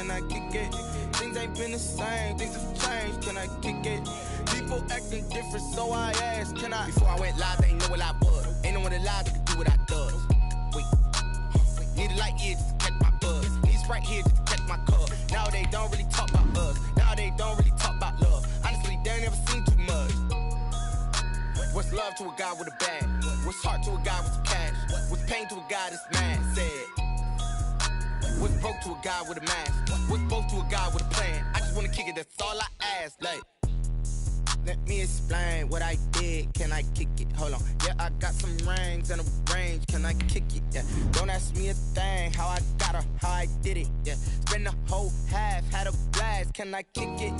can I kick it? Things ain't been the same, things have changed, can I kick it? People acting different, so I asked, can I? Before I went live, they ain't know what I was. Ain't no one alive that could do what I does. Wait, need a light here just to catch my buzz. Need Sprite here just to catch my cup. Now they don't really talk about us. Now they don't really talk about love. Honestly, they ain't never seen too much. What's love to a guy with a bag? What's heart to a guy with some cash? What's pain to a guy that's mad? Said. What's broke to a guy with a mask? What's both to a guy with a plan? I just wanna kick it, that's all I ask. Like, let me explain what I did. Can I kick it? Hold on. Yeah, I got some rings and a range. Can I kick it? Yeah. Don't ask me a thing. How I got her, how I did it. Yeah. Spend the whole half, had a blast. Can I kick it?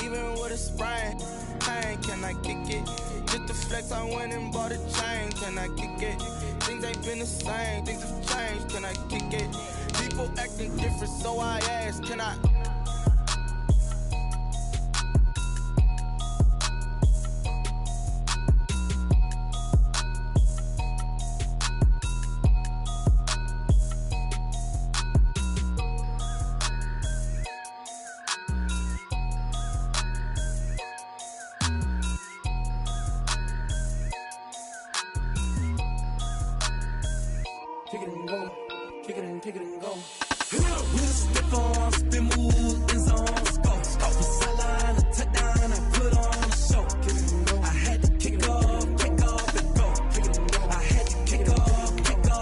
Even with a sprain, pain. Can I kick it? Just the flex, I went and bought a chain. Can I kick it? Things ain't been the same. Things have changed. Can I kick it? People acting different, so I asked, can I? Kick it and go, kick it and go. We'll step on, spin, move, and zone. Go, stop the sideline, a touchdown, I put on a show. Kick it and go. I had to kick off and go. Kick it and go. I had to kick off and go.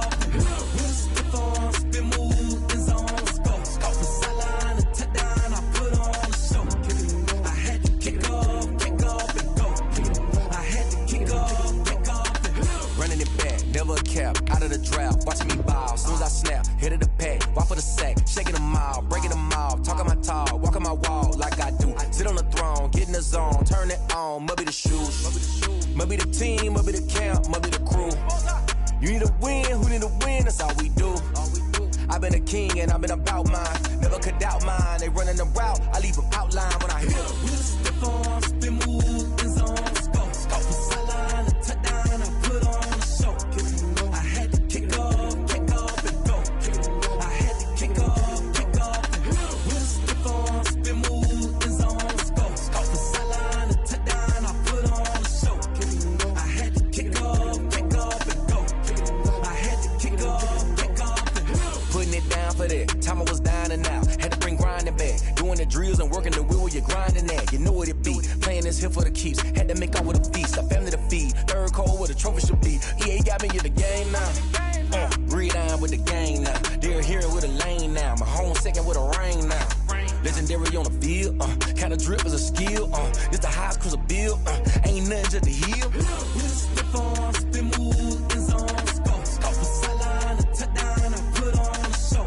We'll step on, spin, move, and zone. Go, stop the sideline, a touchdown, I put on a show. Kick it and go. I had to kick off and go. Kick it and go. I had to kick off and go. Running it back, never a cap, out of the drought, watching me ball. Soon as I snap, hit of the pack, walk for the sack, shaking them all, breaking them all, talking my talk, walking my wall like I do. Sit on the throne, get in the zone, turn it on, must be the shoes, must be the team, must be the camp, must be the crew. You need a win, who need a win, that's all we do. I've been a king and I've been about mine, never could doubt mine. They running the route, I leave them outline when I hit them. We'll step on, spin, move, and zone. Go, stop the sideline, a touchdown, I put on a show. I had to kick off and go. I had to kick off and go. We'll step on, spin, move, and zone. Go, stop the sideline, a touchdown, I put on a show. I had to kick off and go. I had to kick off and go. Putting it down for that, time I was down and out. Had to bring grinding back, doing the drills and working the wheel where you're grinding at. You know what it be, playing this here for the keeps. Had to make out with a feast, a family to feed. Third cold where the trophy should be. EA got me in the game now. Breathe down with the game now. They're here with a lane now. My home second with a ring now. Legendary on the field, kinda drip is a skill. It's the highest cruiser bill, ain't nothing just to heal. We'll step on, spin, move, and zone. Go, stop the sideline, a touchdown, I put on a show.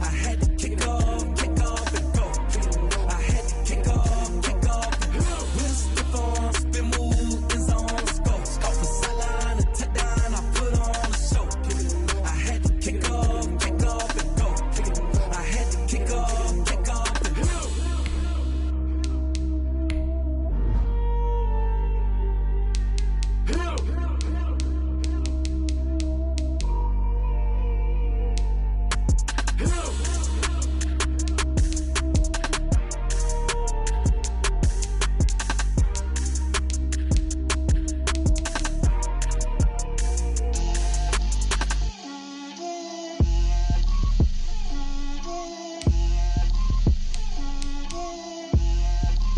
I had to kick off and go. I had to kick off and go. We'll step on, spin, move, and zone. Go, stop the sideline, a touchdown, I put on a show. I had to kick off and go. I had to kick off and go.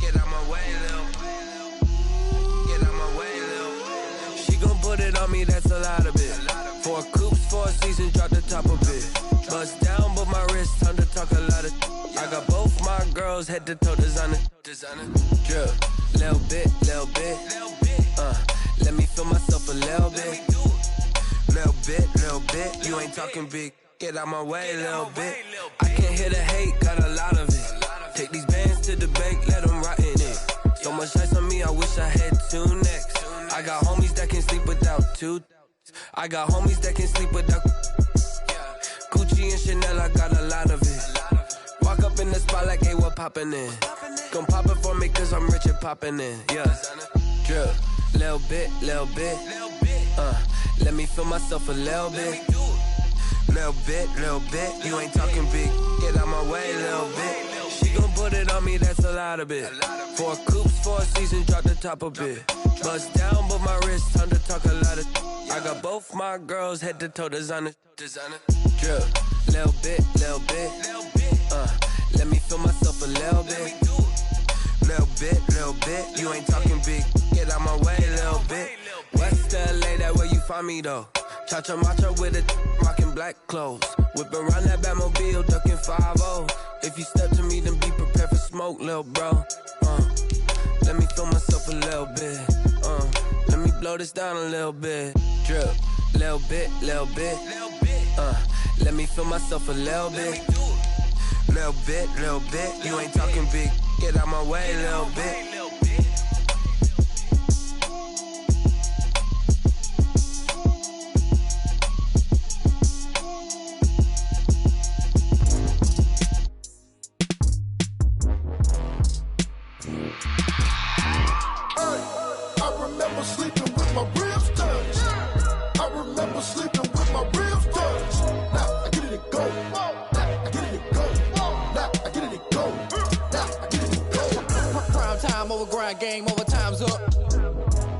Get out my way, Lil. Get out my way, Lil. She gon' put it on me, that's a lot of it. 4 coops, 4 seasons, drop the top of it. Bust down, but my wrist, time to talk a lot of. I got both my girls, head to toe designer. Drip, little bit. Let me feel myself a little bit. Little bit. You ain't talking big. Get out my way, little bit. I can't hear the hate, got a lot of it. Take these bands to the bank, let them rot in it. So much ice on me, I wish I had 2 necks. I got homies that can sleep without 2. I got homies that can sleep without Gucci and Chanel, I got a lot of it. Walk up in the spot like, hey, what poppin' in? Gon' pop it for me cause I'm rich and poppin' in, yeah. Drip, little bit. Let me feel myself a little bit. Little bit. You ain't talking big, get out my way, little bit. put it on me, that's a lot of it. 4 coops, 4 seasons, drop the top a bit. Bust down, but my wrist, time to talk a lot of. I got both my girls head to toe designer. Drip, little bit. Let me feel myself a little bit. Little bit. You ain't talking big. Get out my way, little bit. West LA, that where you find me though. Cha-cha matcha with a rockin' black clothes. Whip around that Batmobile, ducking 5-0. If you step to me, then be prepared for smoke, little bro. Let me feel myself a little bit. Let me blow this down a little bit. Drip, little bit. Let me feel myself a little bit. Little bit. You ain't talking big. Get out my way, little bit. Game over, time's up.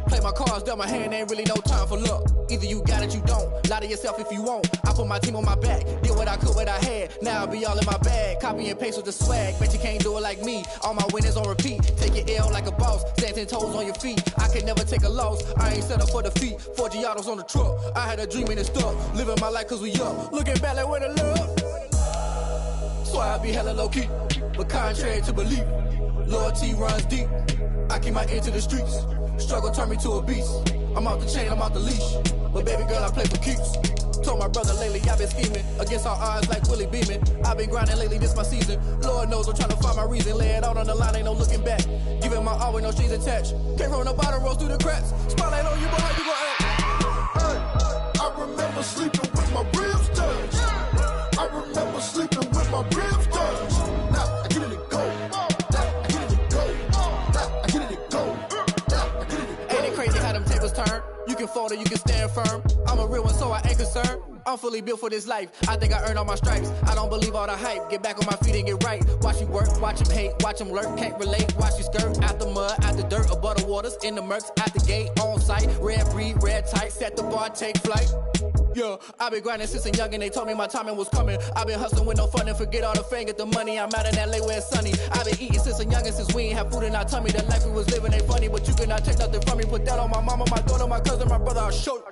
Play my cards, dealt my hand, ain't really no time for luck. Either you got it, you don't. Lie to yourself if you won't. I put my team on my back, did what I could, what I had. Now I'll be all in my bag, copy and paste with the swag. Bet you can't do it like me. All my winners on repeat. Take your L like a boss, stand 10 toes on your feet. I can never take a loss, I ain't set up for defeat. 4 Giottos on the truck, I had a dream and it's stuck. Living my life cause we up, looking back like where the love. So I be hella low key, but contrary to belief, loyalty runs deep. I keep my ear to the streets. Struggle turned me to a beast. I'm out the chain, I'm out the leash. But baby girl, I play for keeps. Told my brother lately, I've been scheming. Against all odds like Willie Beeman. I've been grinding lately, this my season. Lord knows I'm trying to find my reason. Lay it out on the line, ain't no looking back. Giving my all with no strings attached. Came from the bottom, rose through the cracks. Spotlight on you, but how you gon' act? I remember sleeping with my ribs touched. I remember sleeping with my ribs touched. Now I get it and go. Turn. You can fold or you can stand firm. I'm a real one, so I ain't concerned. I'm fully built for this life. I think I earned all my stripes. I don't believe all the hype. Get back on my feet and get right. Watch you work, watch him hate, watch him lurk. Can't relate, watch you skirt. Out the mud, out the dirt, above the waters, in the murks, at the gate, on site. Red breed, red tight, set the bar, take flight. Yeah, I've been grinding since a young and they told me my timing was coming. I've been hustling with no fun and forget all the fame, get the money. I'm out in LA where it's sunny. I've been eating since a young and since we ain't have food in our tummy. The life we was living ain't funny, but you cannot take nothing from me. Put that on my mama, my daughter, my cousin, my brother, I'll show you.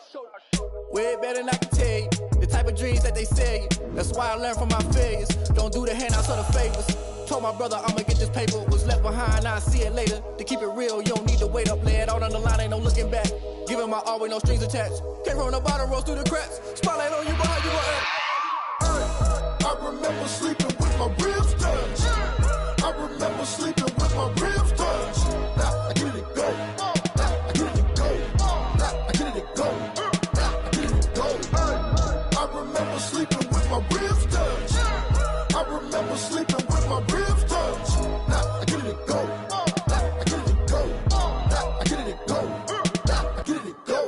Way better than I can tell you. The type of dreams that they sell you. That's why I learned from my failures. Don't do the handouts or the favors. Told my brother I'ma get this paper. Was left behind, I'll see it later. To keep it real, you don't need to wait up. Lay it out on the line, ain't no looking back. Giving my all with no strings attached. Came from the bottom, rose through the cracks. Spotlight on you, but how you gon' act? I remember sleeping with my ribs touched. I remember sleeping with my ribs touched. Now I get it and go. Now I get it and go. Now I get it and go. Now I get it and go. I remember sleeping with my ribs touched. I remember sleeping with my ribs touched. Now I get it and go. Now I get it and go. Now I get it and go. Now I get it and go.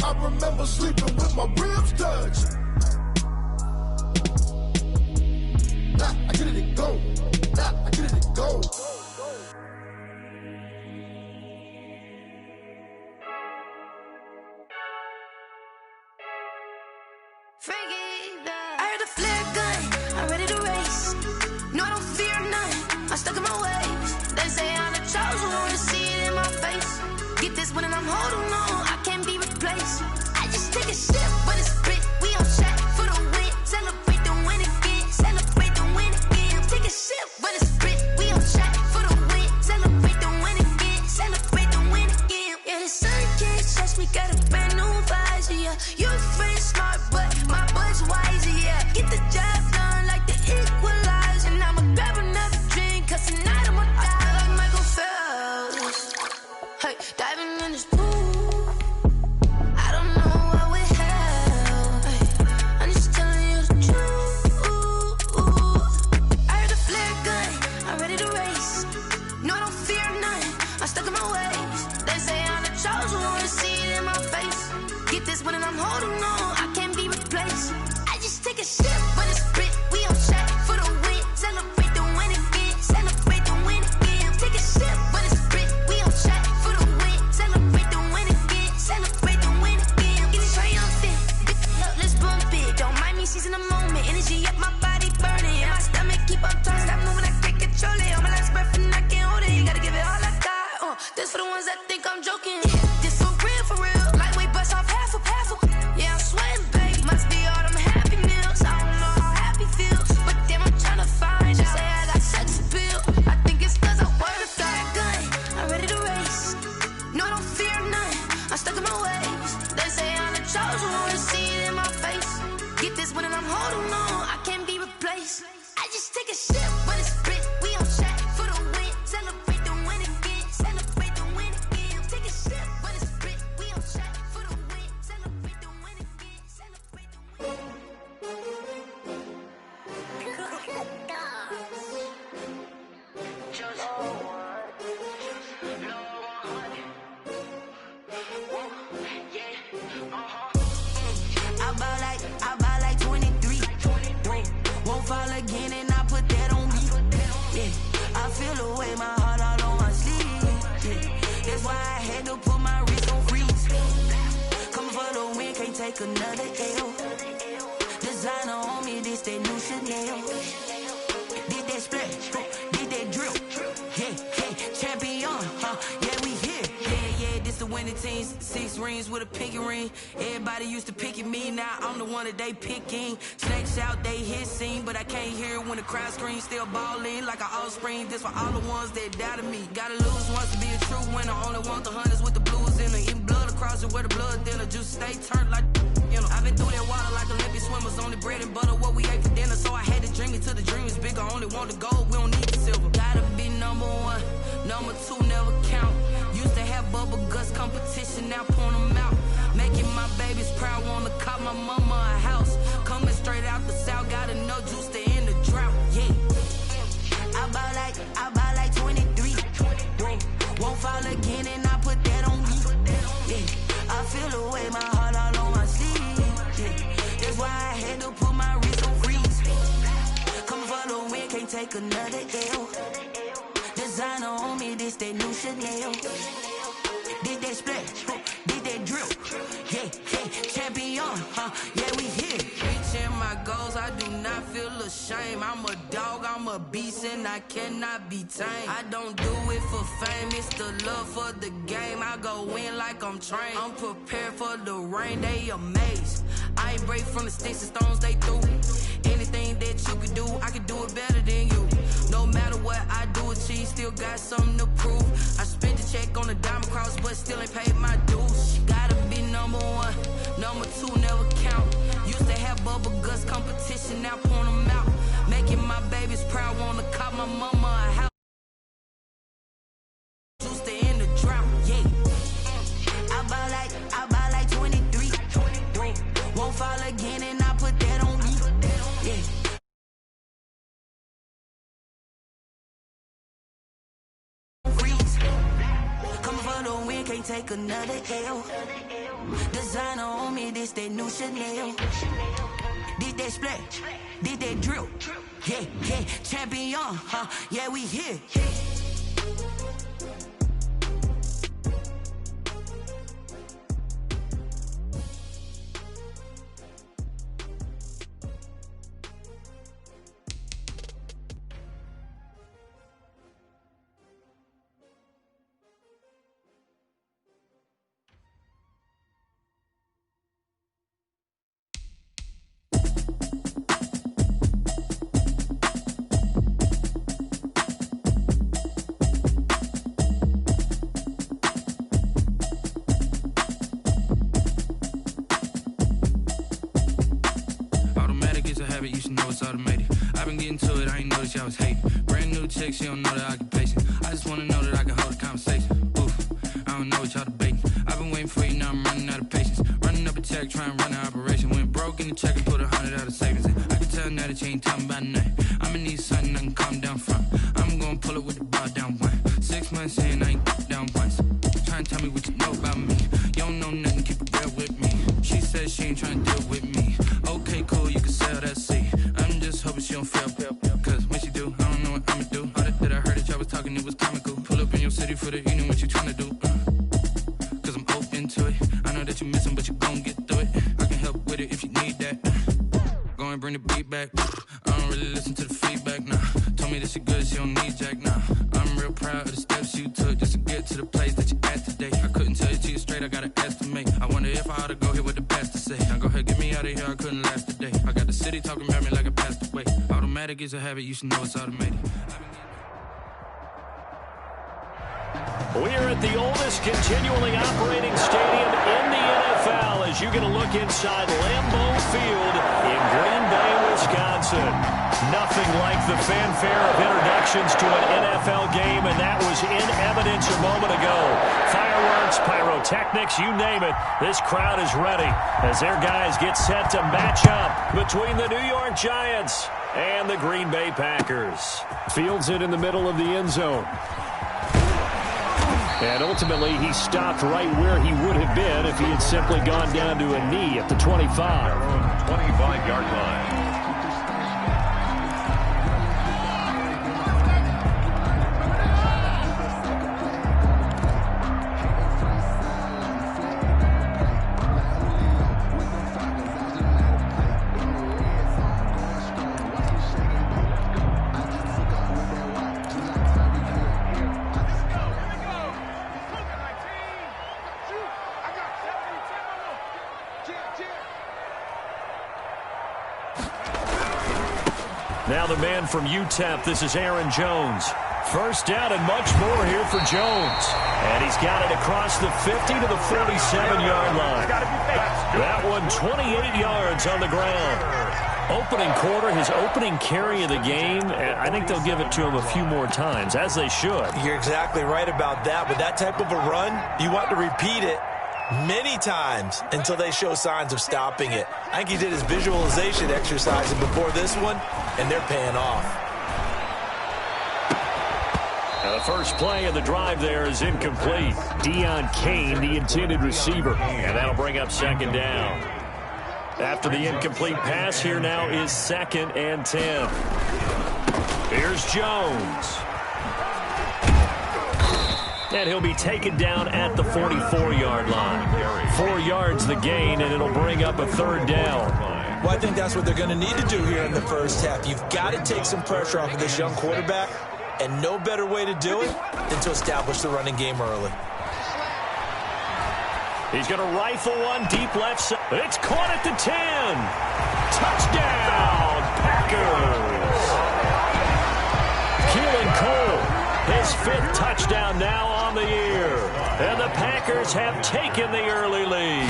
I remember sleeping with my ribs touched. Nah, I get it and go. Nah, I get it and go. I heard the flare gun, I'm ready to race. No, I don't fear none, I'm stuck in my ways. They say I'm the chosen one, see it in my face. Get this one and I'm holding on, I can't be replaced. I just take a sip, but it's split. We on shot for the win, celebrate the win again, celebrate the win again. Take a sip, but it's split. We on shot for the win, celebrate the win again, celebrate the win again. Yeah, the sun can't touch me, got a brand new visor. Yeah, your friend's smart, but my boy's wiser. Yeah, get the job done like the equalizer. And I'ma grab another drink, cause tonight I'm me seizing the moment. Energy up my body burning. Yeah, my stomach keep up turning. Stop moving, I can't control it. All my last breath and I can't hold it. You gotta give it all I got. This for the ones that think I'm joking. This for real, for real. Lightweight bust off half a. Yeah, I'm sweating, babe. Must be all them happy meals. I don't know how happy feels, but damn, I'm tryna find out. Say I got sex appeal. I think it's 'cause I work that gun. I'm ready to race. No, I don't fear nothing. I'm stuck in my ways. They say I'm the chosen one. See it in my face. Get this one and I'm holding on. I can't be replaced. I just take a sip, but it's split. We on track for the win. Celebrate the win again. Celebrate the win again. Take a sip, but it's split. We on track for the win. Celebrate the win again. Celebrate the win. I buy like 23. Won't fall again and I put that on me. Yeah, I feel the way, my heart all on my sleeve. Yeah, that's why I had to put my wrist on freeze. Coming for the win, can't take another L. Designer on me, this that new Chanel. Did that splash, did that drill. Yeah, champion, yeah, we here. Yeah, this the winning team. 6 rings with a pinky ring. Everybody used to pick at me, now I'm the one that they picking. Snakes out, they hit scene, but I can't hear it when the crowd screams. Still ballin' like an offspring. This for all the ones that doubted me. Gotta lose once to be a true winner. Only want the hunters with the blues in her. Eating blood across it where the blood thinner. Juice stay turned like, you know. I've been through that water like Olympic swimmers. Only bread and butter, what we ate for dinner. So I had to dream it till the dream is bigger. Only want the gold, we don't need the silver. Gotta be number 1, number 2 never count. Used to have bubble guts competition, now point them out. Making my babies proud, wanna cop my mama a house. Coming straight out the south, gotta know juice to end the drought. Yeah, I buy like 23. Won't fall again and I put that on me. Yeah, I feel the way, my heart all on my sleeve. Yeah, that's why I had to put my wrist on freeze. Coming for the win, can't take another L. Designer on me, this that new Chanel. Did that splash, did that drill. Yeah, champion, yeah, we here. Reaching my goals, I do not feel ashamed. I'm a dog, I'm a beast, and I cannot be tamed. I don't do it for fame, it's the love for the game. I go in like I'm trained. I'm prepared for the rain, they amazed. I ain't break from the sticks and stones they threw. Anything that you could do, I could do it better than you. No matter what I do, achieve, still got something to prove. I spent the check on the diamond cross, but still ain't paid my dues. Gotta be number 1, number 2 never count. Used to have bubble guts competition, now point them out. Making my babies proud, wanna cop my mama a house. Juice to end the drought, yeah. I buy like 23. Won't fall again and I put that on me. Yeah. Coming for the win, can't take another L. Designer on me, this that new Chanel. Did that splash, did that drill. Yeah, champion, yeah, we here. You should know it's automated. I've been getting to it, I ain't noticed y'all was hating. Brand new chick, she don't know the occupation. I just wanna know that I can hold a conversation. Oof, I don't know what y'all debating. I've been waiting for you, now I'm running out of patience. Running up a check, trying to run an operation. Went broke in the check and put 100 out of savings in. I can tell now that you ain't talking about nothing. I'ma need something I can calm down from. I'm gonna pull it with the bar down 1. 6 months in, I ain't down once. Trying to tell me what you know about me. You don't know nothing, keep it real with me. She said she ain't trying to deal with me. Okay, cool, you can sell that seat. I'm just hoping she don't fail. Cause when she do, I don't know what I'ma do. All that I heard that y'all was talking, it was comical. Pull up in your city for the evening, what you trying to do? Cause I'm open to it. I know that you missing, but you gon' get through it. I can help with it if you need that. on and bring the beat back. I don't really listen to the feedback, nah. Told me that she good, she don't need Jack, nah. I'm real proud of the steps you took just to get to the place that you at today. I couldn't tell you to you straight, I gotta estimate. I wonder if I ought to go here with the best to say. Now go ahead, get me out of here, I couldn't last a day. I got the city talking about me like I passed away. Automatic is a habit, you should know it's automated. We're at the oldest continually operating stadium in the NFL as you get a look inside Lambeau Field in Green Bay, Wisconsin. Nothing like the fanfare of introductions to an NFL game, and that was in evidence a moment ago. Fireworks, pyrotechnics, you name it. This crowd is ready as their guys get set to match up between the New York Giants and the Green Bay Packers. Fields it in the middle of the end zone. And ultimately, he stopped right where he would have been if he had simply gone down to a knee at the 25. 25-yard line. Now the man from UTEP, this is Aaron Jones. First down and much more here for Jones. And he's got it across the 50 to the 47-yard line. That one 28 yards on the ground. Opening quarter, his opening carry of the game, I think they'll give it to him a few more times, as they should. You're exactly right about that. With that type of a run, you want to repeat it many times until they show signs of stopping it. I think he did his visualization exercise before this one, and they're paying off. Now the first play of the drive there is incomplete. Deion Kane, the intended receiver, and that'll bring up second down. After the incomplete pass, here now is 2nd and 10. Here's Jones. And he'll be taken down at the 44-yard line. 4 yards the gain, and it'll bring up a 3rd down. Well, I think that's what they're going to need to do here in the first half. You've got to take some pressure off of this young quarterback, and no better way to do it than to establish the running game early. He's going to rifle one deep left side. It's caught at the 10. Touchdown, Packers. Keelan Cole, his 5th touchdown now on the year. And the Packers have taken the early lead.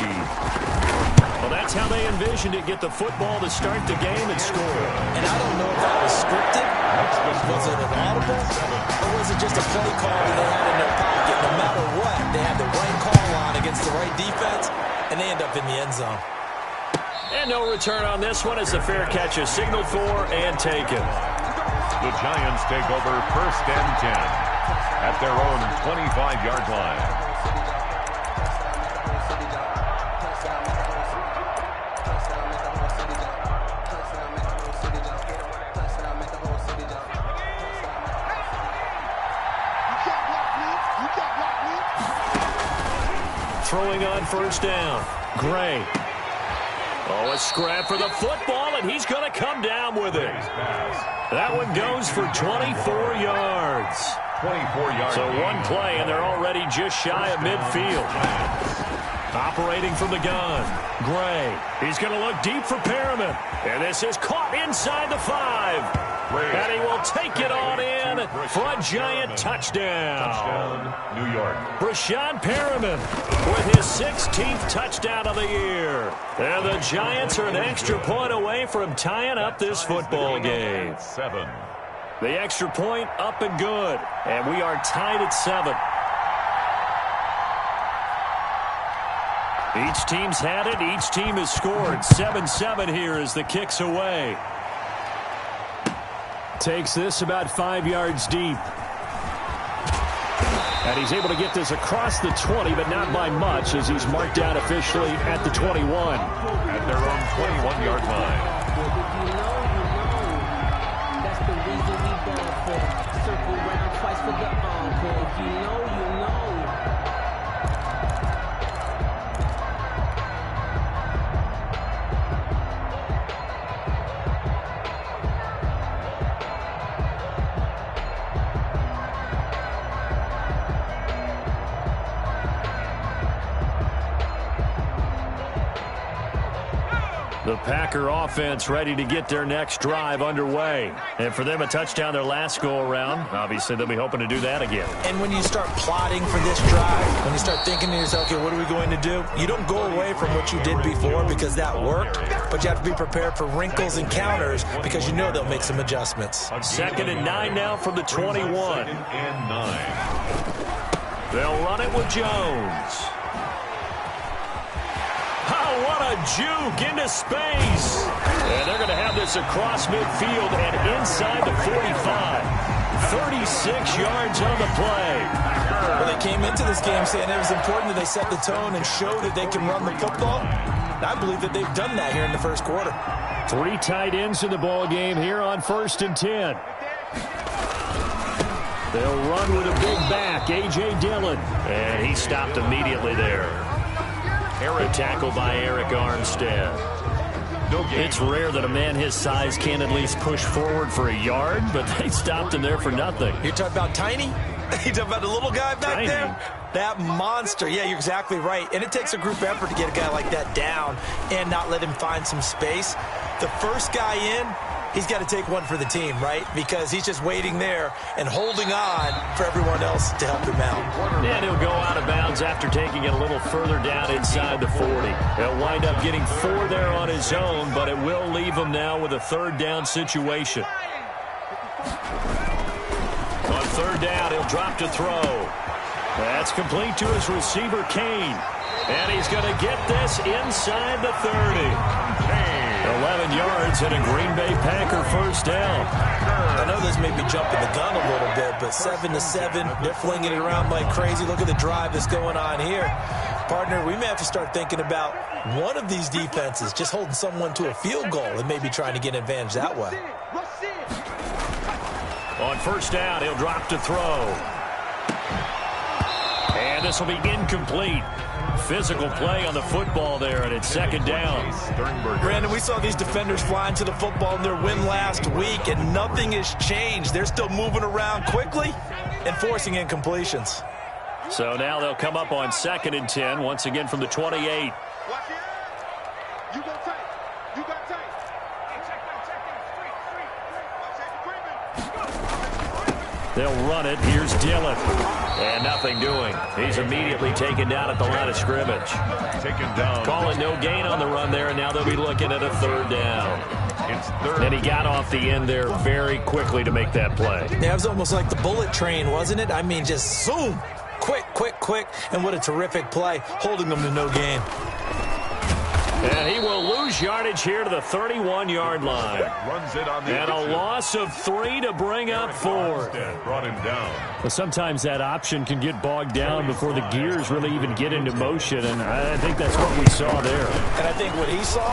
Well, that's how they envisioned it. Get the football to start the game and score. And I don't know if that was scripted. Was it an audible? Or was it just a play call that they had in their pocket? No matter what, they had the right call on against the right defense, and they end up in the end zone. And no return on this one as the fair catch is signaled for and taken. The Giants take over 1st and 10 at their own 25-yard line. Throwing on 1st down. Gray. Oh, a scrap for the football, and he's going to come down with it. That one goes for 24 yards. 24 yards. So one play, and they're already just shy of midfield. Operating from the gun. Gray. He's going to look deep for Perriman. And this is caught inside the 5. And he will take it on in for a Giant touchdown. New York. Brashad Perriman with his 16th touchdown of the year. And the Giants are an extra point away from tying up this football game. 7. The extra point up and good. And we are tied at 7. Each team's had it. Each team has scored. 7-7 here as the kick's away. Takes this about 5 yards deep. And he's able to get this across the 20, but not by much as he's marked down officially at the 21. At their own 21-yard line. That's the reason we ball for. Circle round twice for the encore. If you know, you know. Packer offense ready to get their next drive underway. And for them, a touchdown their last go-around. Obviously, they'll be hoping to do that again. And when you start plotting for this drive, when you start thinking to yourself, okay, what are we going to do? You don't go away from what you did before because that worked, but you have to be prepared for wrinkles and counters because you know they'll make some adjustments. 2nd and 9 now from the 21. 2nd and 9. They'll run it with Jones. Oh, what a juke into space. And they're going to have this across midfield and inside the 45. 36 yards on the play. Well, they came into this game saying it was important that they set the tone and show that they can run the football. And I believe that they've done that here in the first quarter. 3 tight ends in the ball game here on 1st and 10. They'll run with a big back, A.J. Dillon. And he stopped immediately there. A tackle by Eric Armstead. It's rare that a man his size can at least push forward for a yard, but they stopped him there for nothing. You're talking about tiny? You're talking about the little guy back there? That monster. Yeah, you're exactly right. And it takes a group effort to get a guy like that down and not let him find some space. The first guy in, he's got to take one for the team, right? Because he's just waiting there and holding on for everyone else to help him out. And he'll go out of bounds after taking it a little further down inside the 40. He'll wind up getting 4 there on his own, but it will leave him now with a 3rd down situation. On 3rd down, he'll drop to throw. That's complete to his receiver, Kane. And he's going to get this inside the 30. 11 yards and a Green Bay Packer 1st down. I know this may be jumping the gun a little bit, but 7-7, they're flinging it around like crazy. Look at the drive that's going on here. Partner, we may have to start thinking about one of these defenses just holding someone to a field goal and maybe trying to get an advantage that way. On 1st down, he'll drop to throw. And this will be incomplete. Physical play on the football there, and it's 2nd down. Brandon, we saw these defenders flying to the football in their win last week, and nothing has changed. They're still moving around quickly and forcing incompletions. So now they'll come up on 2nd and 10, once again from the 28. They'll run it. Here's Dillon. And nothing doing. He's immediately taken down at the line of scrimmage. Taken down. Call it no gain on the run there, and now they'll be looking at a 3rd down. It's 3rd. And he got off the end there very quickly to make that play. Yeah, it was almost like the bullet train, wasn't it? I mean, just zoom. Quick, quick, quick. And what a terrific play, holding them to no gain. And he will lose yardage here to the 31-yard line. Runs it on the and a loss of 3 to bring up 4. Brought him down. Well, sometimes that option can get bogged down before the gears really even get into motion, and I think that's what we saw there. And I think what he saw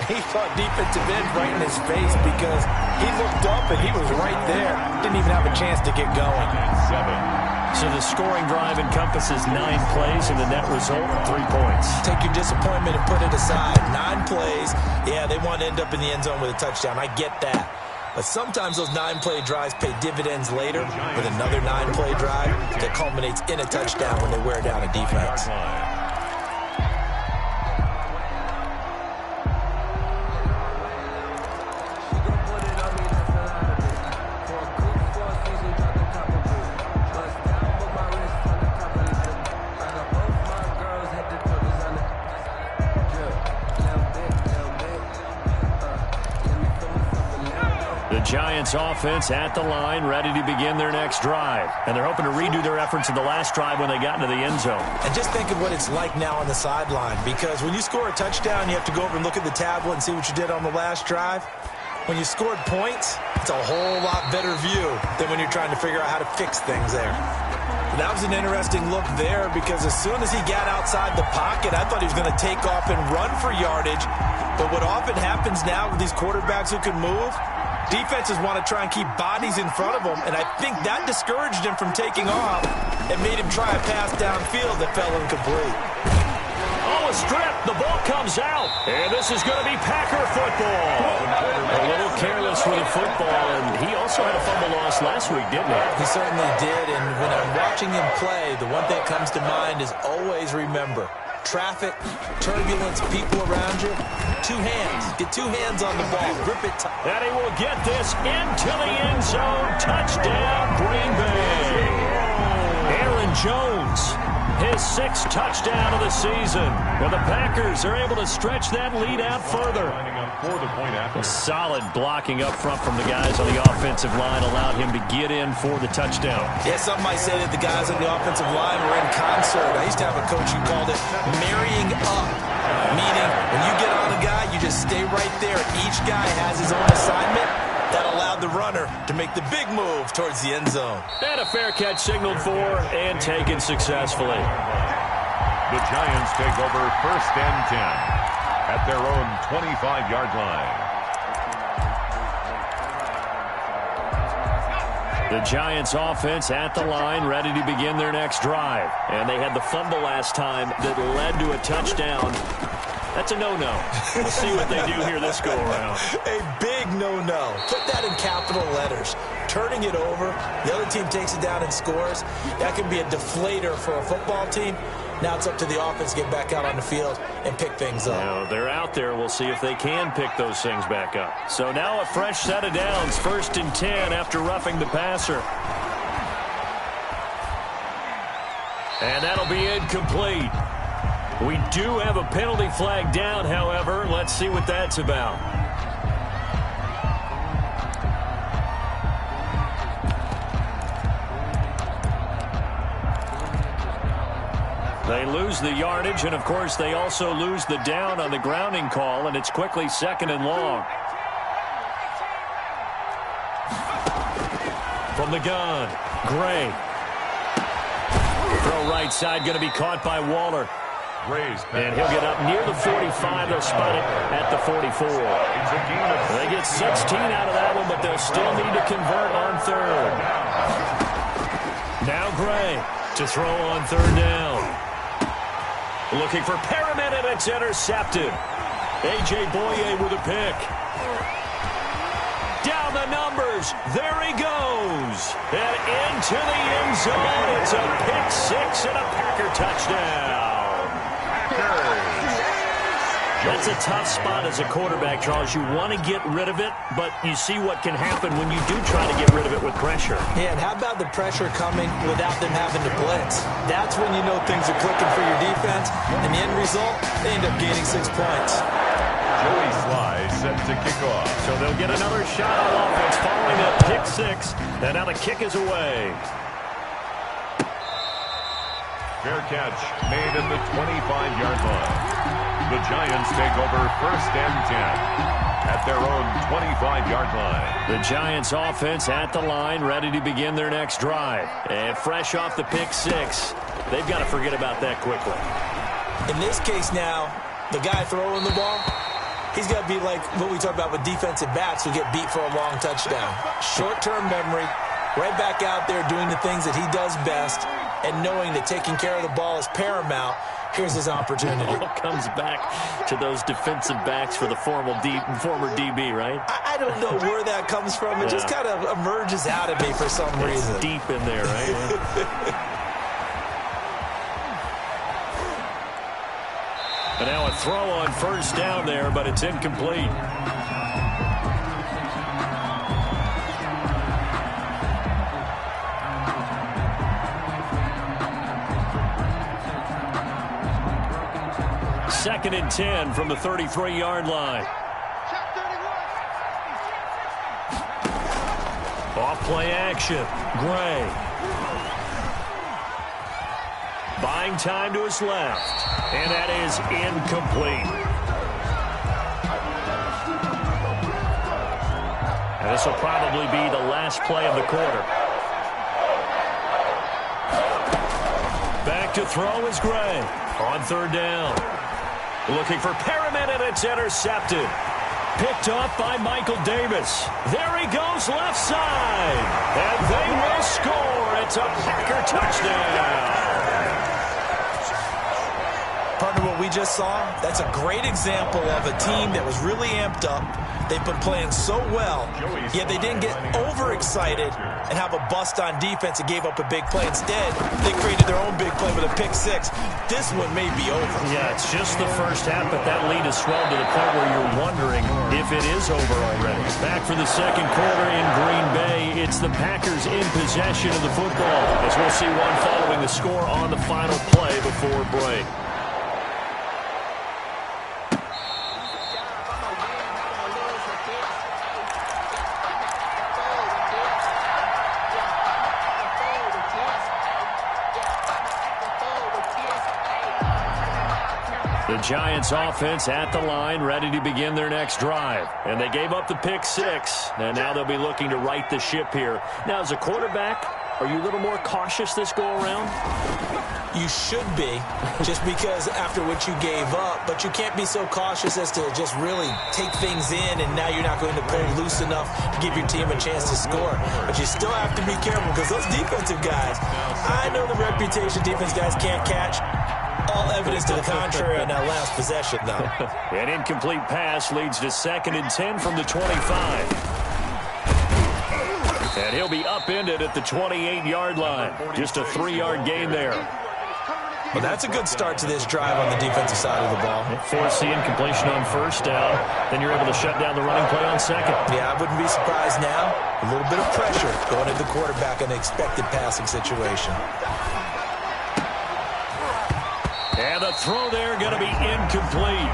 defensive end right in his face because he looked up and he was right there. Didn't even have a chance to get going. 7. So the scoring drive encompasses 9 plays, and the net result, 3 points. Take your disappointment and put it aside. 9 plays. Yeah, they want to end up in the end zone with a touchdown. I get that. But sometimes those 9-play drives pay dividends later with another 9-play drive that culminates in a touchdown when they wear down a defense. Giants offense at the line, ready to begin their next drive. And they're hoping to redo their efforts in the last drive when they got into the end zone. And just think of what it's like now on the sideline, because when you score a touchdown, you have to go over and look at the tablet and see what you did on the last drive. When you scored points, it's a whole lot better view than when you're trying to figure out how to fix things there. And that was an interesting look there, because as soon as he got outside the pocket, I thought he was going to take off and run for yardage. But what often happens now with these quarterbacks who can move, defenses want to try and keep bodies in front of them, and I think that discouraged him from taking off and made him try a pass downfield that fell incomplete. Oh, a strip. The ball comes out, and this is going to be Packer football. A little careless with the football, and he also had a fumble loss last week, didn't he? He certainly did, and when I'm watching him play, the one thing that comes to mind is always remember, traffic, turbulence, people around you. Two hands. Get two hands on the ball. Grip it tight. And he will get this into the end zone. Touchdown, Green Bay. Aaron Jones, his 6th touchdown of the season. Well, the Packers are able to stretch that lead out further. Solid blocking up front from the guys on the offensive line allowed him to get in for the touchdown. Yeah, some might say that the guys on the offensive line were in concert. I used to have a coach who called it marrying up, meaning when you get on a guy, you just stay right there. Each guy has his own assignment. That allowed the runner to make the big move towards the end zone. And a fair catch signaled for and taken successfully. The Giants take over 1st and 10 at their own 25-yard line. The Giants offense at the line, ready to begin their next drive. And they had the fumble last time that led to a touchdown. That's a no-no. We'll see what they do here this go-around. A big no-no. Put that in capital letters. Turning it over, the other team takes it down and scores. That can be a deflator for a football team. Now it's up to the offense to get back out on the field and pick things up. Now, they're out there. We'll see if they can pick those things back up. So now a fresh set of downs. 1st and 10 after roughing the passer. And that'll be incomplete. We do have a penalty flag down, however. Let's see what that's about. They lose the yardage, and, of course, they also lose the down on the grounding call, and it's quickly 2nd and long. From the gun, Gray. Throw right side, going to be caught by Waller. And he'll get up near the 45. They'll spot it at the 44. They get 16 out of that one, but they'll still need to convert on 3rd. Now Gray to throw on 3rd down. Looking for Perriman, and it's intercepted. A.J. Boye with a pick. Down the numbers. There he goes. And into the end zone. It's a pick 6 and a Packer touchdown. That's a tough spot as a quarterback, Charles. You want to get rid of it, but you see what can happen when you do try to get rid of it with pressure. Yeah, and how about the pressure coming without them having to blitz? That's when you know things are clicking for your defense, and the end result, they end up gaining 6 points. Joey Sly set to kick off. So they'll get another shot on offense following that pick 6, and now the kick is away. Fair catch made at the 25-yard line. The Giants take over 1st and 10 at their own 25-yard line. The Giants offense at the line, ready to begin their next drive. And fresh off the pick 6, they've got to forget about that quickly. In this case now, the guy throwing the ball, he's got to be like what we talk about with defensive backs who get beat for a long touchdown. Short-term memory, right back out there doing the things that he does best, and knowing that taking care of the ball is paramount. Here's his opportunity. It all comes back to those defensive backs for the former DB, right? I don't know where that comes from. It just kind of emerges out of me for some reason. Deep in there, right? And now a throw on 1st down there, but it's incomplete. Second and 10 from the 33-yard line. Off play action. Gray. Buying time to his left. And that is incomplete. And this will probably be the last play of the quarter. Back to throw is Gray. On 3rd down. Looking for Perriman, and it's intercepted. Picked off by Michael Davis. There he goes, left side. And they will score. It's a Packer touchdown. Partner, what we just saw, that's a great example of a team that was really amped up. They've been playing so well, yet they didn't get overexcited and have a bust on defense and gave up a big play. Instead, they created their own big play with a pick six. This one may be over. Yeah, it's just the first half, but that lead has swelled to the point where you're wondering if it is over already. Back for the second quarter in Green Bay. It's the Packers in possession of the football, as we'll see one following the score on the final play before break. The Giants offense at the line, ready to begin their next drive. And they gave up the pick six, and now they'll be looking to right the ship here. Now, as a quarterback, are you a little more cautious this go-around? You should be, just because after what you gave up, but you can't be so cautious as to just really take things in, and now you're not going to play loose enough to give your team a chance to score. But you still have to be careful, because those defensive guys, I know the reputation defense guys can't catch. All evidence to the contrary on that last possession, though. An incomplete pass leads to 2nd and 10 from the 25. And he'll be upended at the 28-yard line. Just a 3-yard gain there. Well, that's a good start to this drive on the defensive side of the ball. Force the incompletion on first down. Then you're able to shut down the running play on second. Yeah, I wouldn't be surprised now. A little bit of pressure going at the quarterback in an expected passing situation. And the throw there going to be incomplete.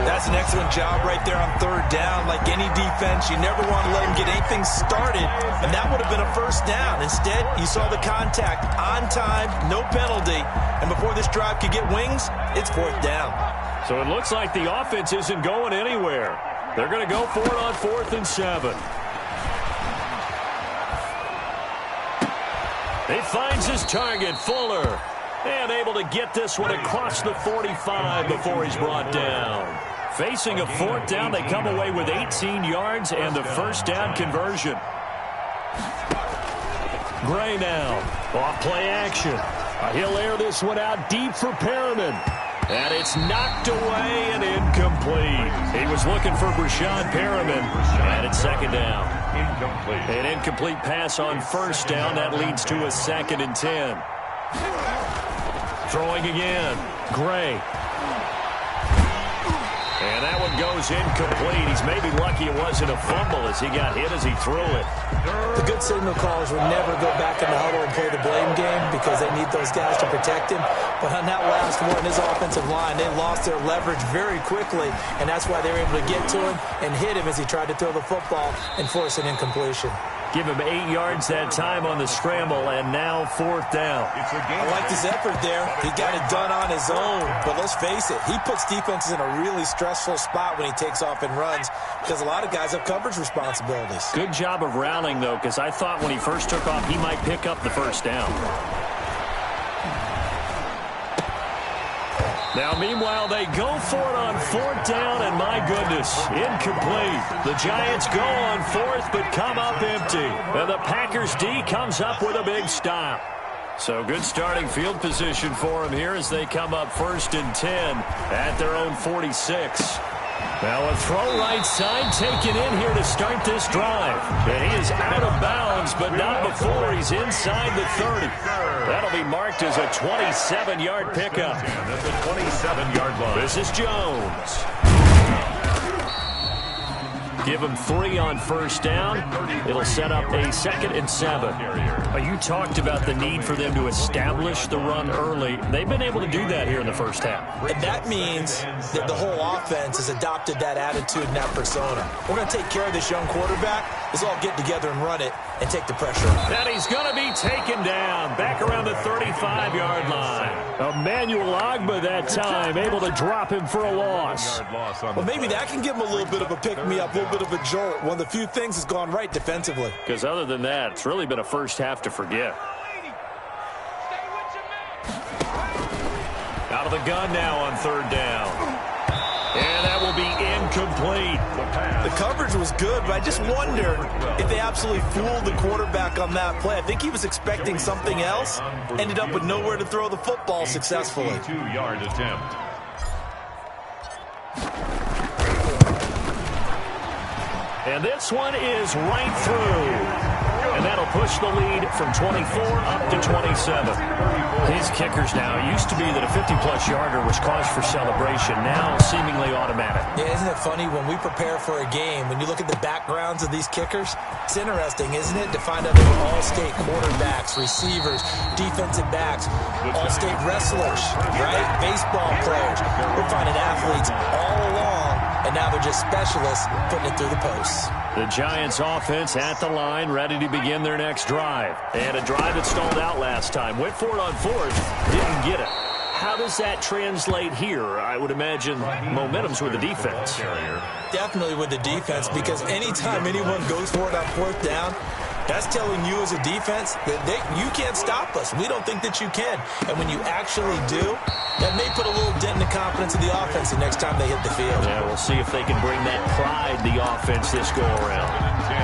That's an excellent job right there on third down. Like any defense, you never want to let them get anything started, and that would have been a first down. Instead, you saw the contact on time, no penalty, and before this drive could get wings, it's fourth down. So it looks like the offense isn't going anywhere. They're going to go for it on 4th and 7. He finds his target, Fuller. And able to get this one across the 45 before he's brought down. Facing a 4th down, they come away with 18 yards and the first down conversion. Gray now, off play action. He'll air this one out deep for Perriman. And it's knocked away and incomplete. He was looking for Brashad Perriman. And it's 2nd down. Incomplete. An incomplete pass on first down. That leads to a 2nd and 10. Throwing again. Gray. And that one goes incomplete. He's maybe lucky it wasn't a fumble as he got hit as he threw it. The good signal callers would never go back in the huddle and play the blame game because they need those guys to protect him. But on that last one, his offensive line, they lost their leverage very quickly, and that's why they were able to get to him and hit him as he tried to throw the football and force an incompletion. Give him 8 yards that time on the scramble, and now 4th down. I liked his effort there. He got it done on his own. But let's face it, he puts defenses in a really stressful spot when he takes off and runs because a lot of guys have coverage responsibilities. Good job of rallying, though, because I thought when he first took off, he might pick up the first down. Now, meanwhile, they go for it on 4th down, and my goodness, incomplete. The Giants go on 4th, but come up empty. And the Packers D comes up with a big stop. So good starting field position for them here as they come up 1st and 10 at their own 46. Now a throw right side taken in here to start this drive. And he is out of bounds, but not before he's inside the 30. That'll be marked as a 27-yard pickup. At the 27-yard line. This is Jones. Give him 3 on first down. It'll set up a 2nd and 7. You talked about the need for them to establish the run early. They've been able to do that here in the first half. And that means that the whole offense has adopted that attitude and that persona. We're going to take care of this young quarterback. Let's all get together and run it and take the pressure off. And he's going to be taken down back around the 35-yard line. Emmanuel Ogbah that time able to drop him for a loss. Well, maybe that can give him a little bit of a pick-me-up, a little bit of a jolt. One of the few things has gone right defensively. Because other than that, it's really been a first half to forget. Out of the gun now on 3rd down. And that will be incomplete. The coverage was good, but I just wonder if they absolutely fooled the quarterback on that play. I think he was expecting something else, ended up with nowhere to throw the football successfully. 2-yard attempt. And this one is right through. And that'll push the lead from 24 up to 27. These kickers now, it used to be that a 50-plus yarder was cause for celebration. Now seemingly automatic. Yeah, isn't it funny when we prepare for a game, when you look at the backgrounds of these kickers, it's interesting, isn't it, to find out they were all-state quarterbacks, receivers, defensive backs, all-state wrestlers, right? Baseball players. We're finding athletes all along, and now they're just specialists putting it through the posts. The Giants offense at the line, ready to begin their next drive. And a drive that stalled out last time. Went for it on fourth, didn't get it. How does that translate here? I would imagine momentum's with the defense. Definitely with the defense, because anytime anyone goes for it on fourth down, that's telling you as a defense that you can't stop us. We don't think that you can. And when you actually do, that may put a little dent in the confidence of the offense the next time they hit the field. Yeah, we'll see if they can bring that pride to the offense this go-around.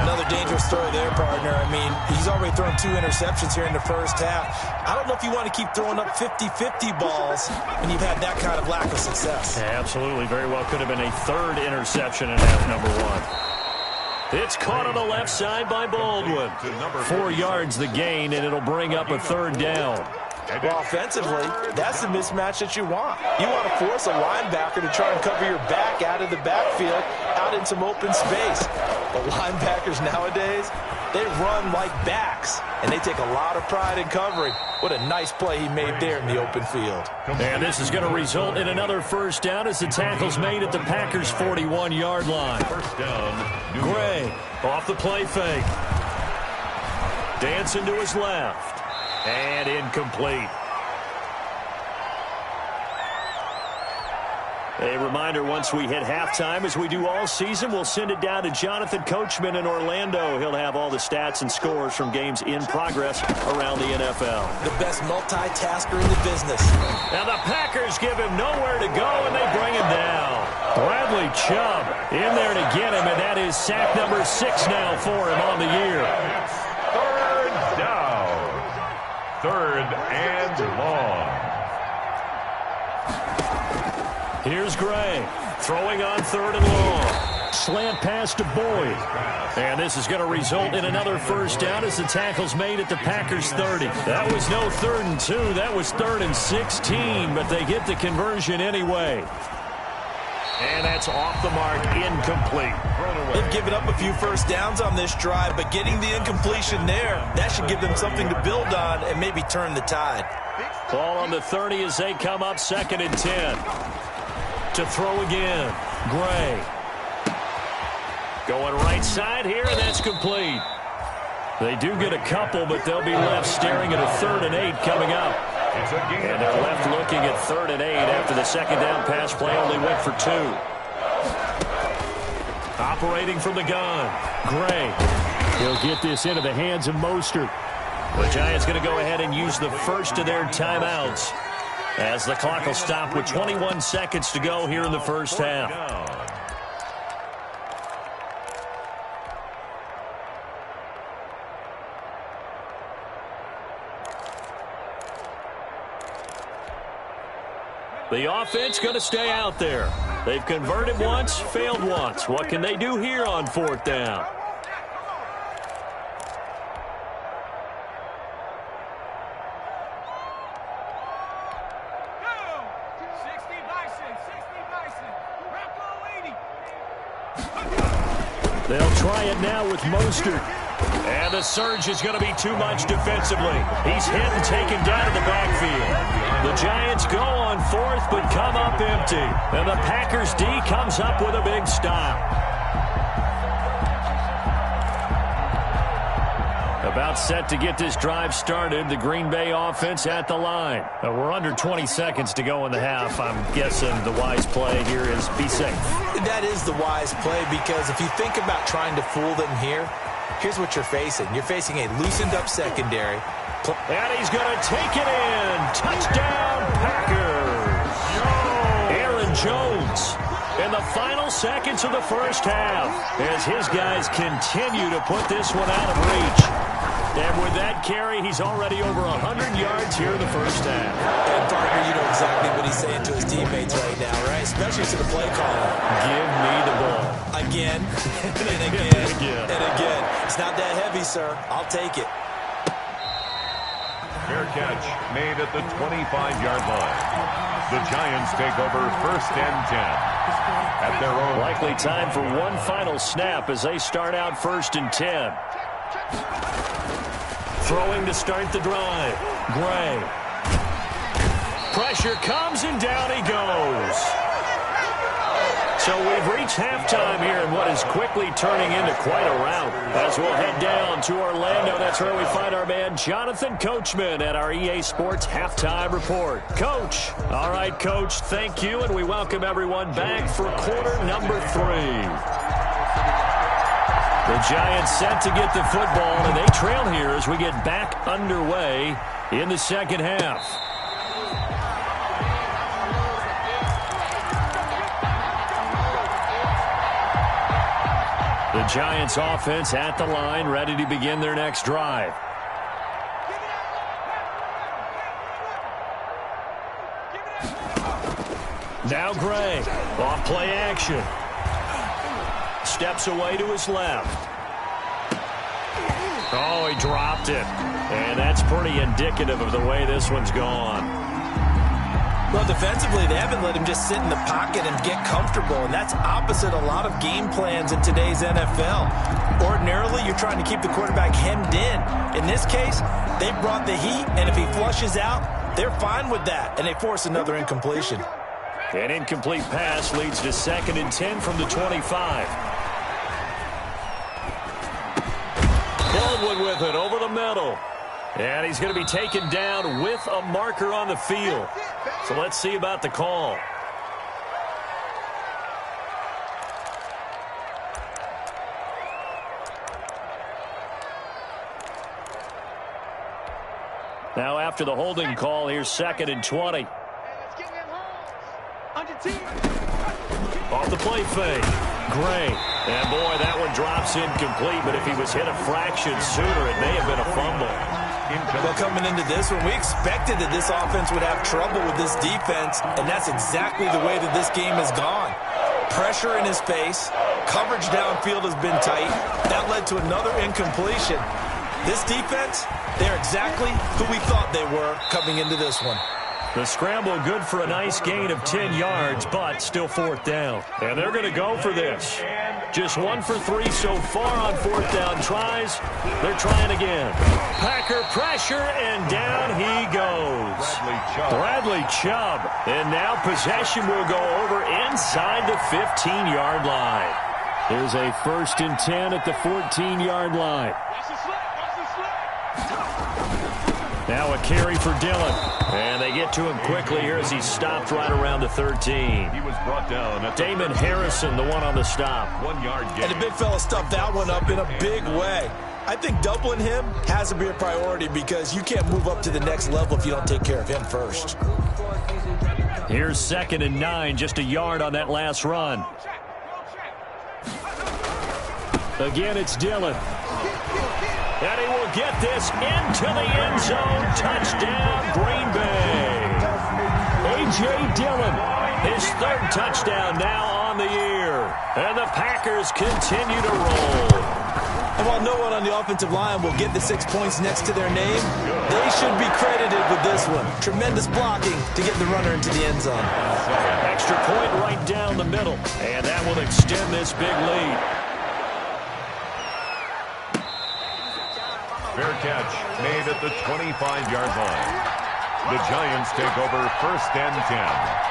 Another dangerous throw there, partner. I mean, he's already thrown 2 interceptions here in the first half. I don't know if you want to keep throwing up 50-50 balls when you've had that kind of lack of success. Yeah, absolutely. Very well could have been a 3rd interception in half number 1. It's caught on the left side by Baldwin. 4 yards the gain, and it'll bring up a 3rd down. Well, offensively, that's the mismatch that you want. You want to force a linebacker to try and cover your back out of the backfield, out in some open space. But linebackers nowadays, they run like backs, and they take a lot of pride in covering. What a nice play he made there in the open field. And this is going to result in another 1st down as the tackle's made at the Packers' 41-yard line. 1st down. Gray off the play fake. Dancing to his left. And incomplete. A reminder, once we hit halftime, as we do all season, we'll send it down to Jonathan Coachman in Orlando. He'll have all the stats and scores from games in progress around the NFL. The best multitasker in the business. Now the Packers give him nowhere to go, and they bring him down. Bradley Chubb in there to get him, and that is sack number 6 now for him on the year. 3rd down. 3rd and long. Here's Gray throwing on 3rd and long. Slant pass to Boyd. And this is going to result in another 1st down as the tackle's made at the Packers' 30. That was no 3rd and 2. That was 3rd and 16, but they get the conversion anyway. And that's off the mark, incomplete. They've given up a few 1st downs on this drive, but getting the incompletion there, that should give them something to build on and maybe turn the tide. Ball on the 30 as they come up 2nd and 10. To throw again, Gray. Going right side here, and that's complete. They do get a couple, but they'll be left staring at a 3rd and 8 coming up. And they're left looking at 3rd and 8 after the 2nd down pass play only went for 2. Operating from the gun, Gray. He'll get this into the hands of Mostert. The Giants going to go ahead and use the first of their timeouts as the clock will stop with 21 seconds to go here in the first half. The offense going to stay out there. They've converted once, failed once. What can they do here on 4th down? They'll try it now with Mostert. And the surge is going to be too much defensively. He's hit and taken down in the backfield. The Giants go on 4th but come up empty. And the Packers D comes up with a big stop. About set to get this drive started. The Green Bay offense at the line. We're under 20 seconds to go in the half. I'm guessing the wise play here is be safe. That is the wise play, because if you think about trying to fool them here, here's what you're facing. You're facing a loosened up secondary. And he's going to take it in. Touchdown, Packers. Aaron Jones in the final seconds of the first half as his guys continue to put this one out of reach. And with that carry, he's already over 100 yards here in the first half. And Parker, you know exactly what he's saying to his teammates right now, right? Especially to the play caller. Give me the ball. Again, and again, and again. It's not that heavy, sir. I'll take it. Fair catch made at the 25-yard line. The Giants take over 1st and 10 at their own. Likely time for one final snap as they start out 1st and 10. Throwing to start the drive. Gray. Pressure comes and down he goes. So we've reached halftime here in what is quickly turning into quite a rout. As we'll head down to Orlando, that's where we find our man Jonathan Coachman at our EA Sports Halftime Report. Coach. All right, Coach, thank you, and we welcome everyone back for quarter number 3. The Giants set to get the football, and they trail here as we get back underway in the second half. The Giants offense at the line, ready to begin their next drive. Now Gray, off play action. Steps away to his left. Oh, he dropped it. And that's pretty indicative of the way this one's gone. Well, defensively, they haven't let him just sit in the pocket and get comfortable, and that's opposite a lot of game plans in today's NFL. Ordinarily, you're trying to keep the quarterback hemmed in. In this case, they brought the heat, and if he flushes out, they're fine with that, and they force another incompletion. An incomplete pass leads to 2nd and 10 from the 25. Baldwin with it over the middle. And he's going to be taken down with a marker on the field. So let's see about the call. Now after the holding call, here's 2nd and 20. Off the play fake. Gray. And boy, that one drops incomplete, but if he was hit a fraction sooner, it may have been a fumble. Well, coming into this one, we expected that this offense would have trouble with this defense, and that's exactly the way that this game has gone. Pressure in his face. Coverage downfield has been tight. That led to another incompletion. This defense, they're exactly who we thought they were coming into this one. The scramble good for a nice gain of 10 yards, but still 4th down. And they're going to go for this. Just 1 for 3 so far on 4th down tries. They're trying again. Packer pressure, and down he goes. Bradley Chubb. And now possession will go over inside the 15-yard line. Here's a 1st and 10 at the 14-yard line. Now a carry for Dillon. And they get to him quickly here as he stopped right around the 13. He was brought down. Damon Harrison, the one on the stop. 1 yard gain. And the big fella stuffed that one up in a big way. I think doubling him has to be a priority because you can't move up to the next level if you don't take care of him first. Here's 2nd and 9, just a yard on that last run. Again, it's Dillon. And he will get this into the end zone. Touchdown, Green Bay. A.J. Dillon, his 3rd touchdown now on the year. And the Packers continue to roll. And while no one on the offensive line will get the 6 points next to their name, they should be credited with this one. Tremendous blocking to get the runner into the end zone. Extra point right down the middle. And that will extend this big lead. Fair catch made at the 25-yard line. The Giants take over 1st and 10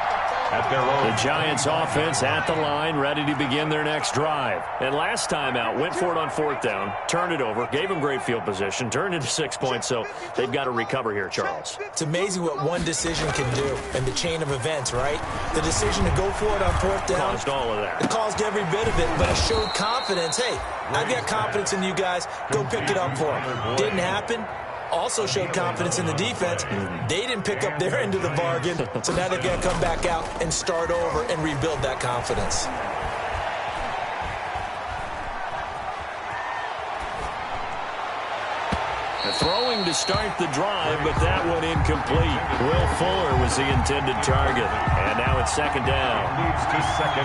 at their own. The Giants offense at the line, ready to begin their next drive. And last time out, went for it on 4th down, turned it over, gave them great field position, turned into 6 points, so they've got to recover here, Charles. It's amazing what one decision can do in the chain of events, right? The decision to go for it on 4th down. Caused all of that. It caused every bit of it, but it showed confidence. Hey, I've got confidence in you guys. Go pick it up for them. Didn't happen. also showed confidence in the defense. They didn't pick up their end of the bargain, so now they've got to come back out and start over and rebuild that confidence. Throwing to start the drive, but that one incomplete. Will Fuller was the intended target. And now it's second down.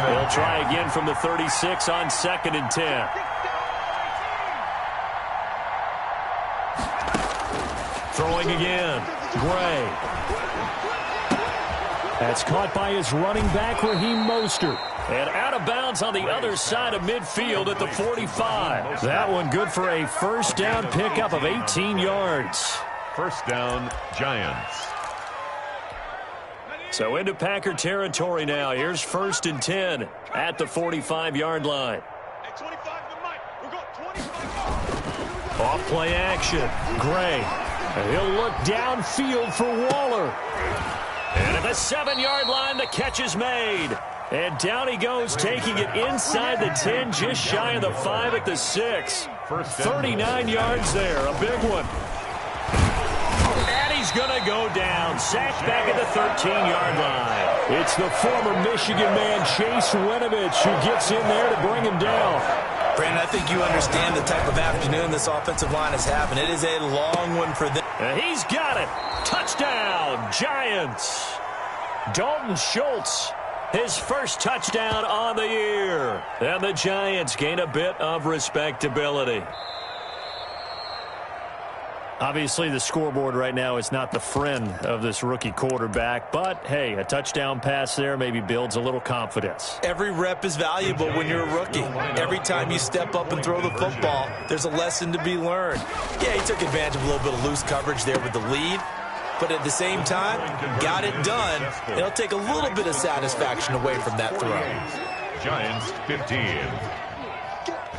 They'll try again from the 36 on 2nd and 10. Throwing again. Gray. That's caught by his running back, Raheem Mostert. And out of bounds on the other side of midfield at the 45. That one good for a first down pickup of 18 yards. First down, Giants. So into Packer territory now. Here's 1st and 10 at the 45-yard line. Off play action. Gray. And he'll look downfield for Waller. And at the 7-yard line, the catch is made. And down he goes, taking it inside the 10, just shy of the 5 at the 6. 39 yards there, a big one. And he's going to go down, sacked back at the 13-yard line. It's the former Michigan man, Chase Winovich, who gets in there to bring him down. Brandon, I think you understand the type of afternoon this offensive line is having. It is a long one for them. And he's got it. Touchdown, Giants. Dalton Schultz. His first touchdown on the year. And the Giants gain a bit of respectability. Obviously, the scoreboard right now is not the friend of this rookie quarterback. But, hey, a touchdown pass there maybe builds a little confidence. Every rep is valuable when you're a rookie. Every time you step up and throw the football, there's a lesson to be learned. Yeah, he took advantage of a little bit of loose coverage there with the lead. But at the same time, got it done. It'll take a little bit of satisfaction away from that throw. Giants 15.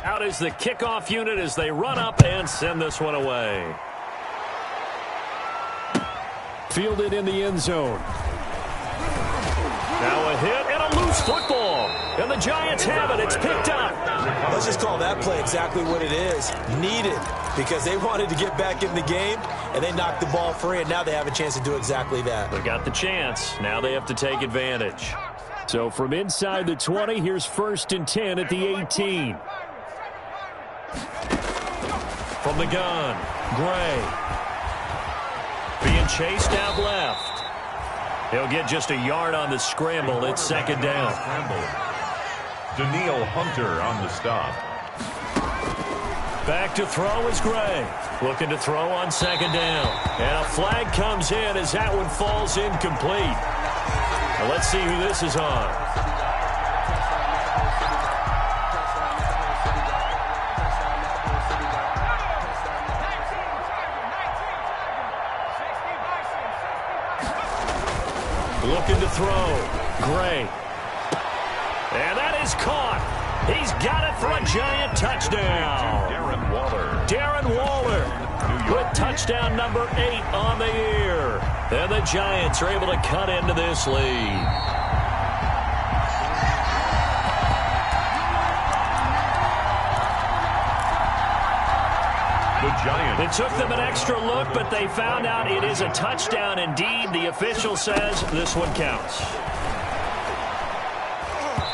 Out is the kickoff unit as they run up and send this one away. Fielded in the end zone. Now a hit and a loose football. And the Giants have it. It's picked up. Let's just call that play exactly what it is. Needed. Because they wanted to get back in the game, and they knocked the ball free, and now they have a chance to do exactly that. They got the chance. Now they have to take advantage. So from inside the 20, here's 1st and 10 at the 18. From the gun, Gray. Being chased out left. He'll get just a yard on the scramble. It's 2nd down. Daniil Hunter on the stop. Back to throw is Gray. Looking to throw on 2nd down. And a flag comes in as that one falls incomplete. Now let's see who this is on. Looking to throw. Gray. And that is caught. He's got it for a Giant touchdown. Darren Waller with touchdown number 8 on the year. And the Giants are able to cut into this lead. It took them an extra look, but they found out it is a touchdown indeed. The official says this one counts.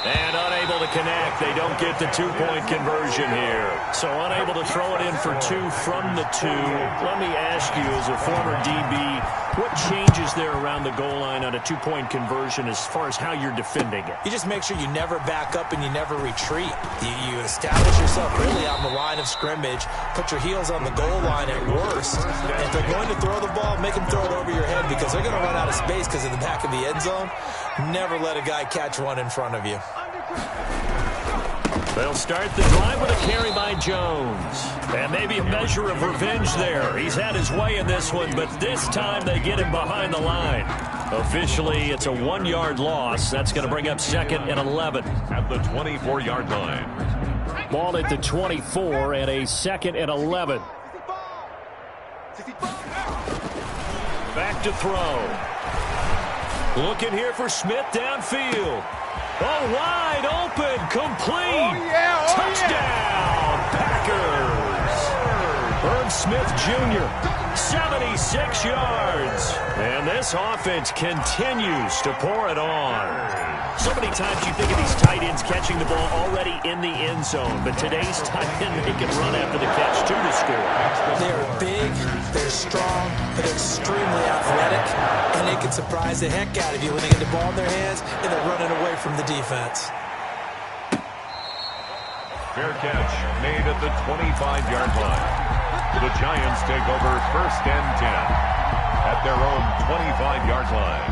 And unable to connect. They don't get the 2-point conversion here. So unable to throw it in for 2 from the 2. Let me ask you, as a former DB, what changes there around the goal line on a 2-point conversion as far as how you're defending it? You just make sure you never back up and you never retreat. You establish yourself really on the line of scrimmage, put your heels on the goal line at worst. And if they're going to throw the ball, make them throw it over your head because they're going to run out of space because of the back of the end zone. Never let a guy catch one in front of you. They'll start the drive with a carry by Jones. And maybe a measure of revenge there. He's had his way in this one, but this time they get him behind the line. Officially, it's a 1-yard loss. That's going to bring up 2nd and 11. At the 24-yard line. Ball at the 24 and a 2nd and 11. Back to throw. Looking here for Smith downfield. Oh, wide open, complete. Touchdown, Packers. Smith Jr., 76 yards. And this offense continues to pour it on. So many times you think of these tight ends catching the ball already in the end zone, but today's tight end, they can run after the catch too to score. They're big, they're strong, but they're extremely athletic, and they can surprise the heck out of you when they get the ball in their hands and they're running away from the defense. Fair catch made at the 25-yard line. The Giants take over 1st and 10 at their own 25-yard line.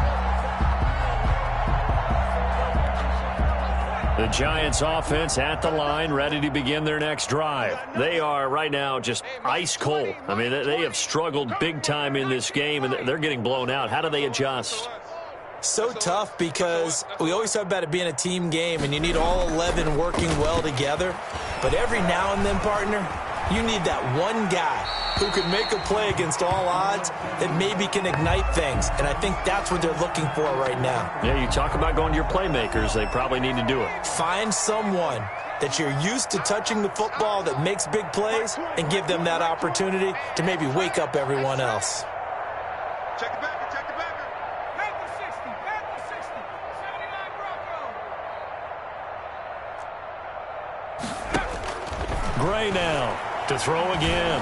The Giants offense at the line, ready to begin their next drive. They are right now just ice cold. I mean, they have struggled big time in this game, and they're getting blown out. How do they adjust? So tough because we always talk about it being a team game, and you need all 11 working well together. But every now and then, partner, you need that one guy who can make a play against all odds that maybe can ignite things. And I think that's what they're looking for right now. Yeah, you talk about going to your playmakers. They probably need to do it. Find someone that you're used to touching the football that makes big plays and give them that opportunity to maybe wake up everyone else. Check it back, check it back. Back to 60, back to 60. 79 Broncos. Gray now to throw again.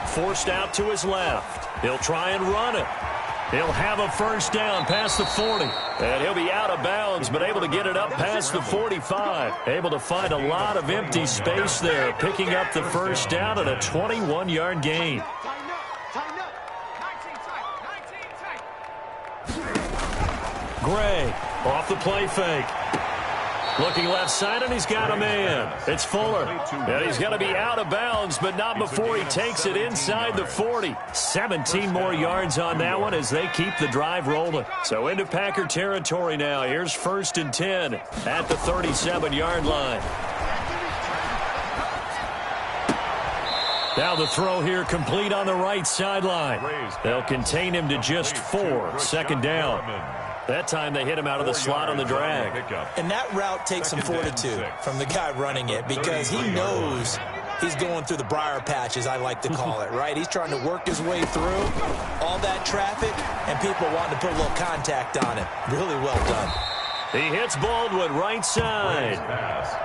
Forced out to his left. He'll try and run it. He'll have a first down past the 40. And he'll be out of bounds, but able to get it up past the 45. Able to find a lot of empty space there, picking up the first down at a 21-yard gain. Tighten up. 19 tight. Gray off the play fake. Looking left side, and he's got a man. It's Fuller. And he's going to be out of bounds, but not before he takes it inside the 40. 17 more yards on that one as they keep the drive rolling. So into Packer territory now. Here's 1st and 10 at the 37-yard line. Now the throw here complete on the right sideline. They'll contain him to just 4. 2nd down. That time they hit him out of the slot on the drag. And that route takes some fortitude from the guy running it because he knows he's going through the briar patch, as I like to call it, right? He's trying to work his way through all that traffic, and people want to put a little contact on him. Really well done. He hits Baldwin right side.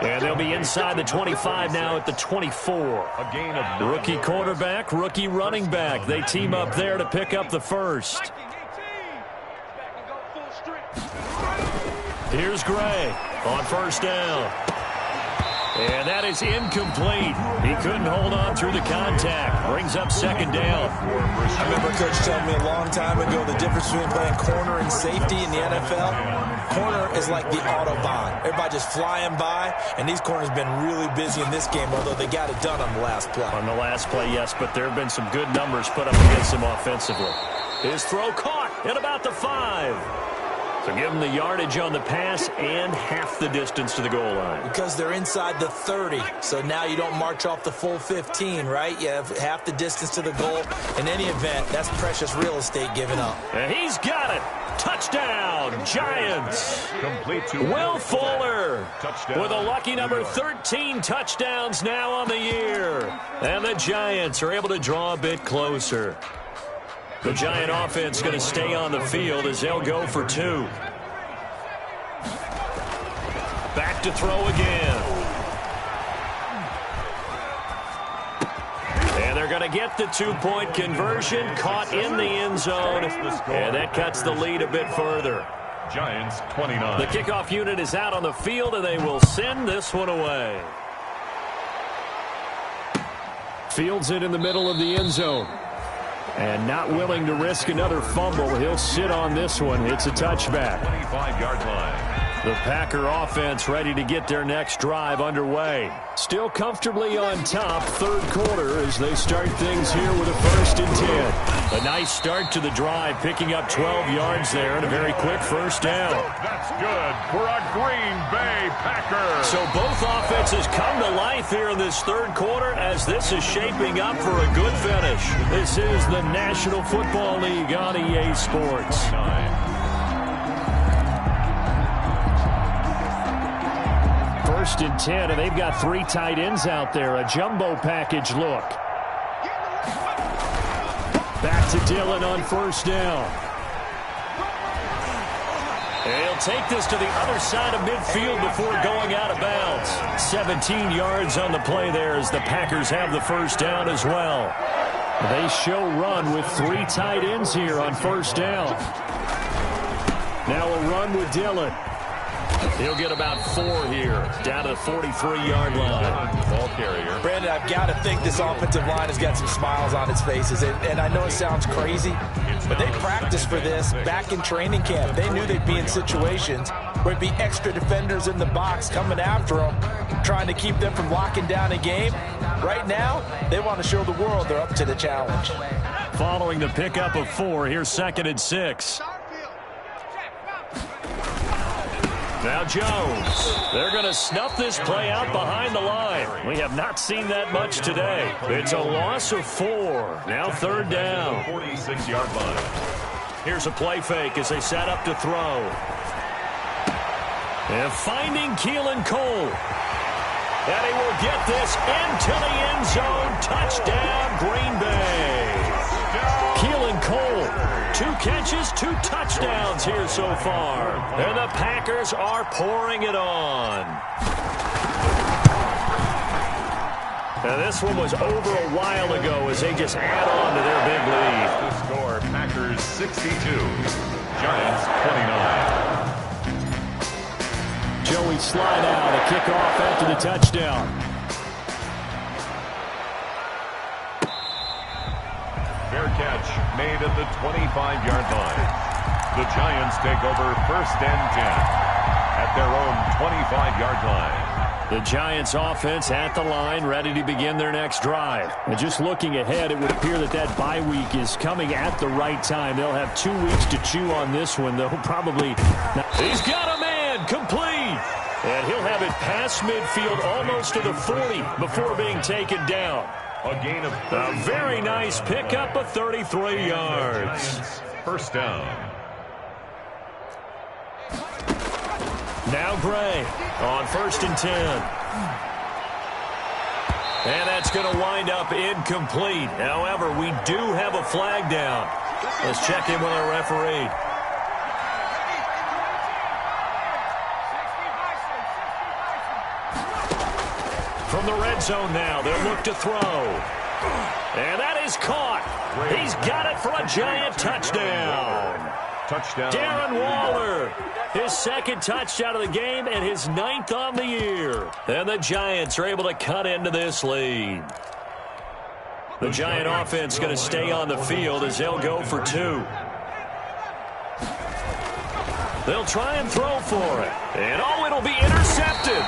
And they'll be inside the 25 now at the 24. Rookie quarterback, rookie running back. They team up there to pick up the first. Here's Gray on first down. And that is incomplete. He couldn't hold on through the contact. Brings up 2nd down. I remember Coach telling me a long time ago the difference between playing corner and safety in the NFL. Corner is like the Autobahn. Everybody just flying by, and these corners have been really busy in this game, although they got it done on the last play. On the last play, yes, but there have been some good numbers put up against him offensively. His throw caught at about the 5. So give them the yardage on the pass and half the distance to the goal line. Because they're inside the 30, so now you don't march off the full 15, right? You have half the distance to the goal. In any event, that's precious real estate given up. And he's got it. Touchdown, Giants. Complete to Will Fuller touchdown, with a lucky number 13 touchdowns now on the year. And the Giants are able to draw a bit closer. The Giant offense going to stay on the field as they'll go for 2. Back to throw again. And they're going to get the 2-point conversion, caught in the end zone, and that cuts the lead a bit further. Giants 29. The kickoff unit is out on the field, and they will send this one away. Fields it in the middle of the end zone. And not willing to risk another fumble. He'll sit on this one. It's a touchback. 25-yard line. The Packer offense ready to get their next drive underway. Still comfortably on top, 3rd quarter as they start things here with a 1st and 10. A nice start to the drive, picking up 12 yards there and a very quick first down. That's good for a Green Bay Packer. So both offenses come to life here in this 3rd quarter as this is shaping up for a good finish. This is the National Football League on EA Sports. 1st and 10, and they've got 3 tight ends out there. A jumbo package look. Back to Dillon on 1st down. He'll take this to the other side of midfield before going out of bounds. 17 yards on the play there as the Packers have the 1st down as well. They show run with 3 tight ends here on 1st down. Now a run with Dillon. He'll get about 4 here, down to the 43-yard line. Ball carrier. Brandon, I've got to think this offensive line has got some smiles on its faces. And I know it sounds crazy, but they practiced for this back in training camp. They knew they'd be in situations where it'd be extra defenders in the box coming after them, trying to keep them from locking down a game. Right now, they want to show the world they're up to the challenge. Following the pickup of 4, here's 2nd and 6. Now Jones. They're going to snuff this play out behind the line. We have not seen that much today. It's a loss of 4. Now 3rd down. 46-yard line. Here's a play fake as they set up to throw. And finding Keelan Cole. And he will get this into the end zone. Touchdown, Green Bay. Keelan Cole, 2 catches, 2 touchdowns here so far. And the Packers are pouring it on. Now this one was over a while ago as they just add on to their big lead. The score, Packers 62, Giants 29. Joey slide out, a kickoff after the touchdown. Fair catch made at the 25-yard line. The Giants take over 1st and 10 at their own 25-yard line. The Giants offense at the line, ready to begin their next drive. And just looking ahead, it would appear that that bye week is coming at the right time. They'll have 2 weeks to chew on this one, though probably not. He's got a man, complete. And he'll have it past midfield almost to the 40 before being taken down. A gain of a very nice pickup of 33 yards. 1st down. Now Gray on 1st and 10. And that's going to wind up incomplete. However, we do have a flag down. Let's check in with our referee. From the red zone now, they'll look to throw. And that is caught. He's got it for a Giant touchdown. Touchdown. Darren Waller, his 2nd touchdown of the game and his 9th on the year. And the Giants are able to cut into this lead. The Giant offense going to stay on the field as they'll go for 2. They'll try and throw for it. And oh, it'll be intercepted.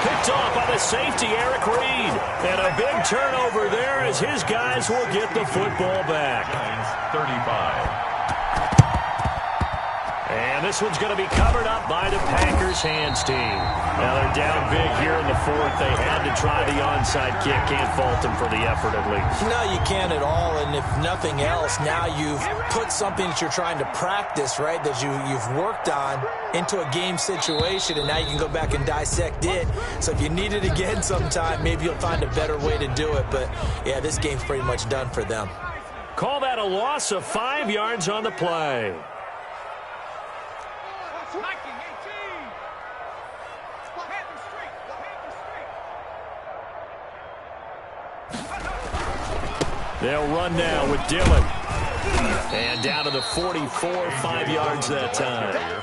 Picked off by the safety, Eric Reed. And a big turnover there as his guys will get the football back. 35. And this one's going to be covered up by the Packers hands team. Now they're down big here in the 4th. They had to try the onside kick. Can't fault them for the effort at least. No, you can't at all. And if nothing else, now you've put something that you're trying to practice, right, that you've worked on into a game situation, and now you can go back and dissect it. So if you need it again sometime, maybe you'll find a better way to do it. But, yeah, this game's pretty much done for them. Call that a loss of 5 yards on the play. They'll run now with Dillon. And down to the 44, 5 yards that time.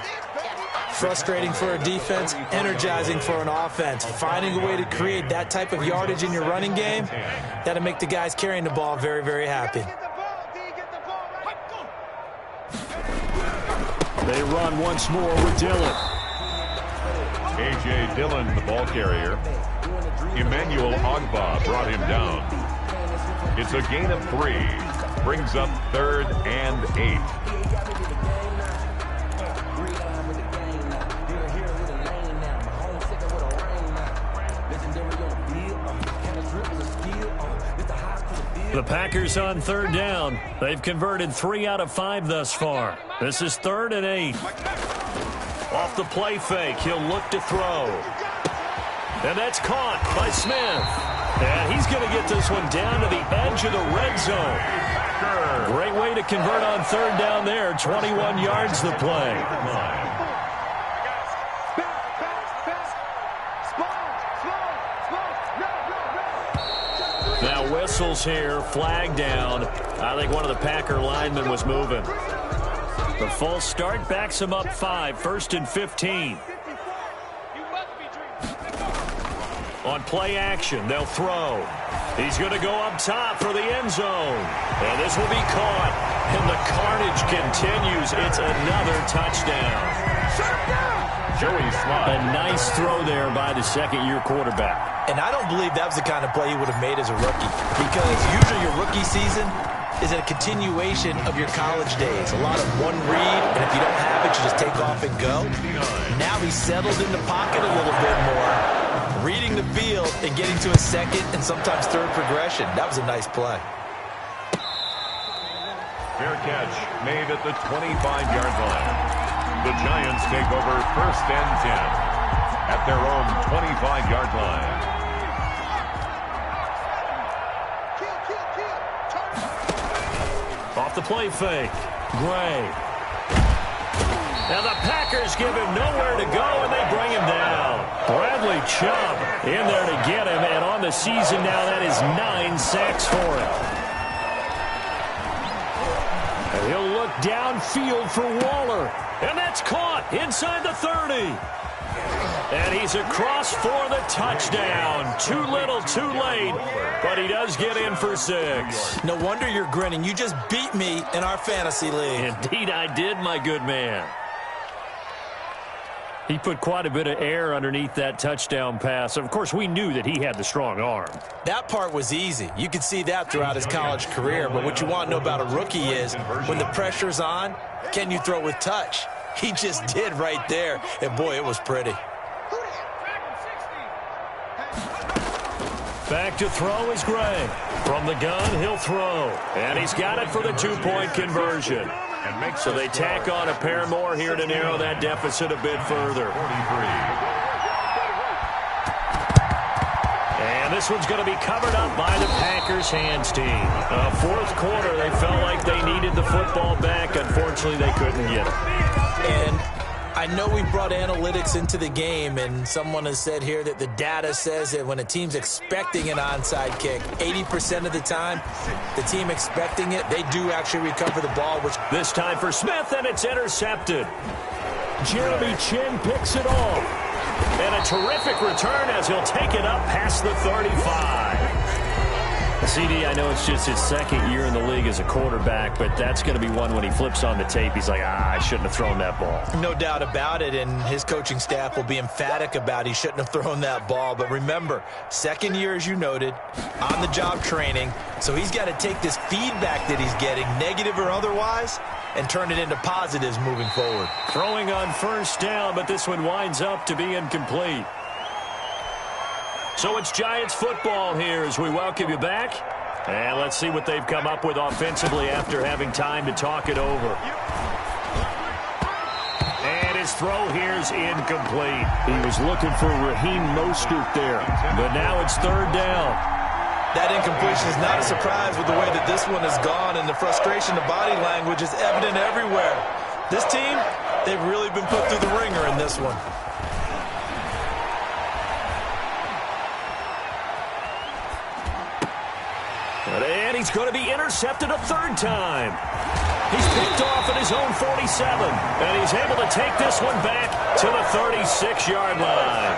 Frustrating for a defense, energizing for an offense. Finding a way to create that type of yardage in your running game, that'll make the guys carrying the ball very, very happy. They run once more with Dillon. A.J. Dillon, the ball carrier. Emmanuel Ogbah brought him down. It's a gain of 3. Brings up 3rd and 8. The Packers on 3rd down. They've converted 3 out of 5 thus far. This is 3rd and 8. Off the play fake, he'll look to throw. And that's caught by Smith. And he's going to get this one down to the edge of the red zone. Great way to convert on third down there. 21 yards the play. Now whistles here, flag down. I think one of the Packer linemen was moving. The false start backs him up 5, 1st and 15. On play action, they'll throw. He's going to go up top for the end zone. And this will be caught. And the carnage continues. It's another touchdown. A nice throw there by the second-year quarterback. And I don't believe that was the kind of play he would have made as a rookie. Because usually your rookie season is a continuation of your college days. A lot of one read, and if you don't have it, you just take off and go. Now he's settled in the pocket a little bit more, reading the field and getting to a second and sometimes third progression. That was a nice play. Fair catch made at the 25-yard line. The Giants take over 1st and 10 at their own 25-yard line. Off the play fake. Gray. Now the Packers give him nowhere to go, and they bring him down. Bradley Chubb in there to get him, and on the season now, that is 9 sacks for him. And he'll look downfield for Waller, and that's caught inside the 30. And he's across for the touchdown. Too little, too late, but he does get in for 6. No wonder you're grinning. You just beat me in our fantasy league. Indeed I did, my good man. He put quite a bit of air underneath that touchdown pass. Of course, we knew that he had the strong arm. That part was easy. You could see that throughout his college career. But what you want to know about a rookie is when the pressure's on, can you throw with touch? He just did right there. And, boy, it was pretty. Back to throw is Gray. From the gun, he'll throw. And he's got it for the 2-point conversion. So they tack on a pair more here to narrow that deficit a bit further. And this one's going to be covered up by the Packers hands team. Fourth quarter, they felt like they needed the football back. Unfortunately, they couldn't get it. And I know we brought analytics into the game, and someone has said here that the data says that when a team's expecting an onside kick, 80% of the time, the team expecting it, they do actually recover the ball. Which this time for Smith, and it's intercepted. Jeremy Chin picks it off. And a terrific return as he'll take it up past the 35. CD, I know it's just his second year in the league as a quarterback, but that's going to be one when he flips on the tape, he's like, I shouldn't have thrown that ball. No doubt about it, and his coaching staff will be emphatic about he shouldn't have thrown that ball. But remember, second year, as you noted, on-the-job training, so he's got to take this feedback that he's getting, negative or otherwise, and turn it into positives moving forward. Throwing on first down, but this one winds up to be incomplete. So it's Giants football here as we welcome you back. And let's see what they've come up with offensively after having time to talk it over. And his throw here is incomplete. He was looking for Raheem Mostert there, but now it's third down. That incompletion is not a surprise with the way that this one has gone, and the frustration, the body language is evident everywhere. This team, they've really been put through the ringer in this one. And he's going to be intercepted a third time. He's picked off at his own 47, and he's able to take this one back to the 36-yard line.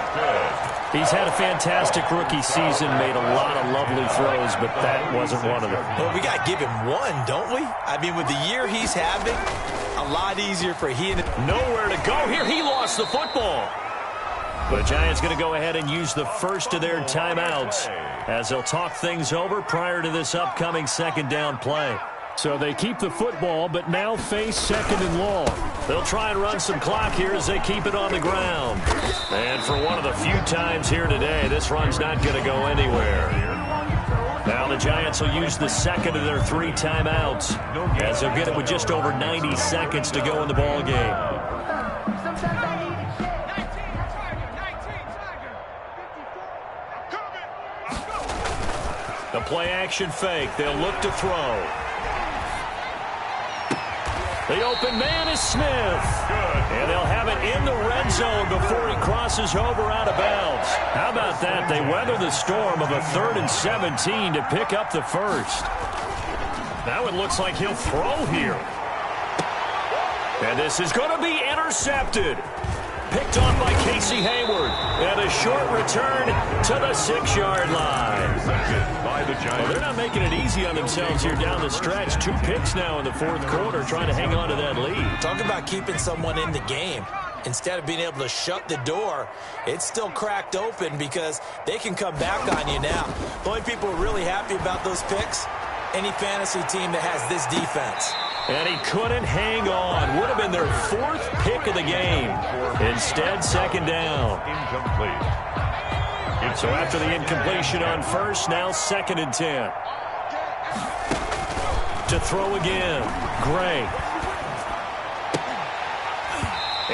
He's had a fantastic rookie season, made a lot of lovely throws, but that wasn't one of them. Well, we got to give him one, don't we? I mean, with the year he's having, a lot easier for he and nowhere to go here. He lost the football. The Giants going to go ahead and use the first of their timeouts as they'll talk things over prior to this upcoming second down play. So they keep the football, but now face second and long. They'll try and run some clock here as they keep it on the ground. And for one of the few times here today, this run's not going to go anywhere. Now the Giants will use the second of their 3 timeouts as they'll get it with just over 90 seconds to go in the ball game. The play action fake. They'll look to throw. The open man is Smith. And they'll have it in the red zone before he crosses over out of bounds. How about that? They weather the storm of a 3rd and 17 to pick up the first. Now it looks like he'll throw here. And this is going to be intercepted. Picked off by Casey Hayward. And a short return to the 6-yard line. Well, they're not making it easy on themselves here down the stretch. 2 picks now in the 4th quarter trying to hang on to that lead. Talk about keeping someone in the game. Instead of being able to shut the door, it's still cracked open because they can come back on you now. The only people who are really happy about those picks, any fantasy team that has this defense. And he couldn't hang on. Would have been their 4th pick of the game. Instead, 2nd down. Incomplete. So after the incompletion on first, now 2nd and 10. To throw again, Gray.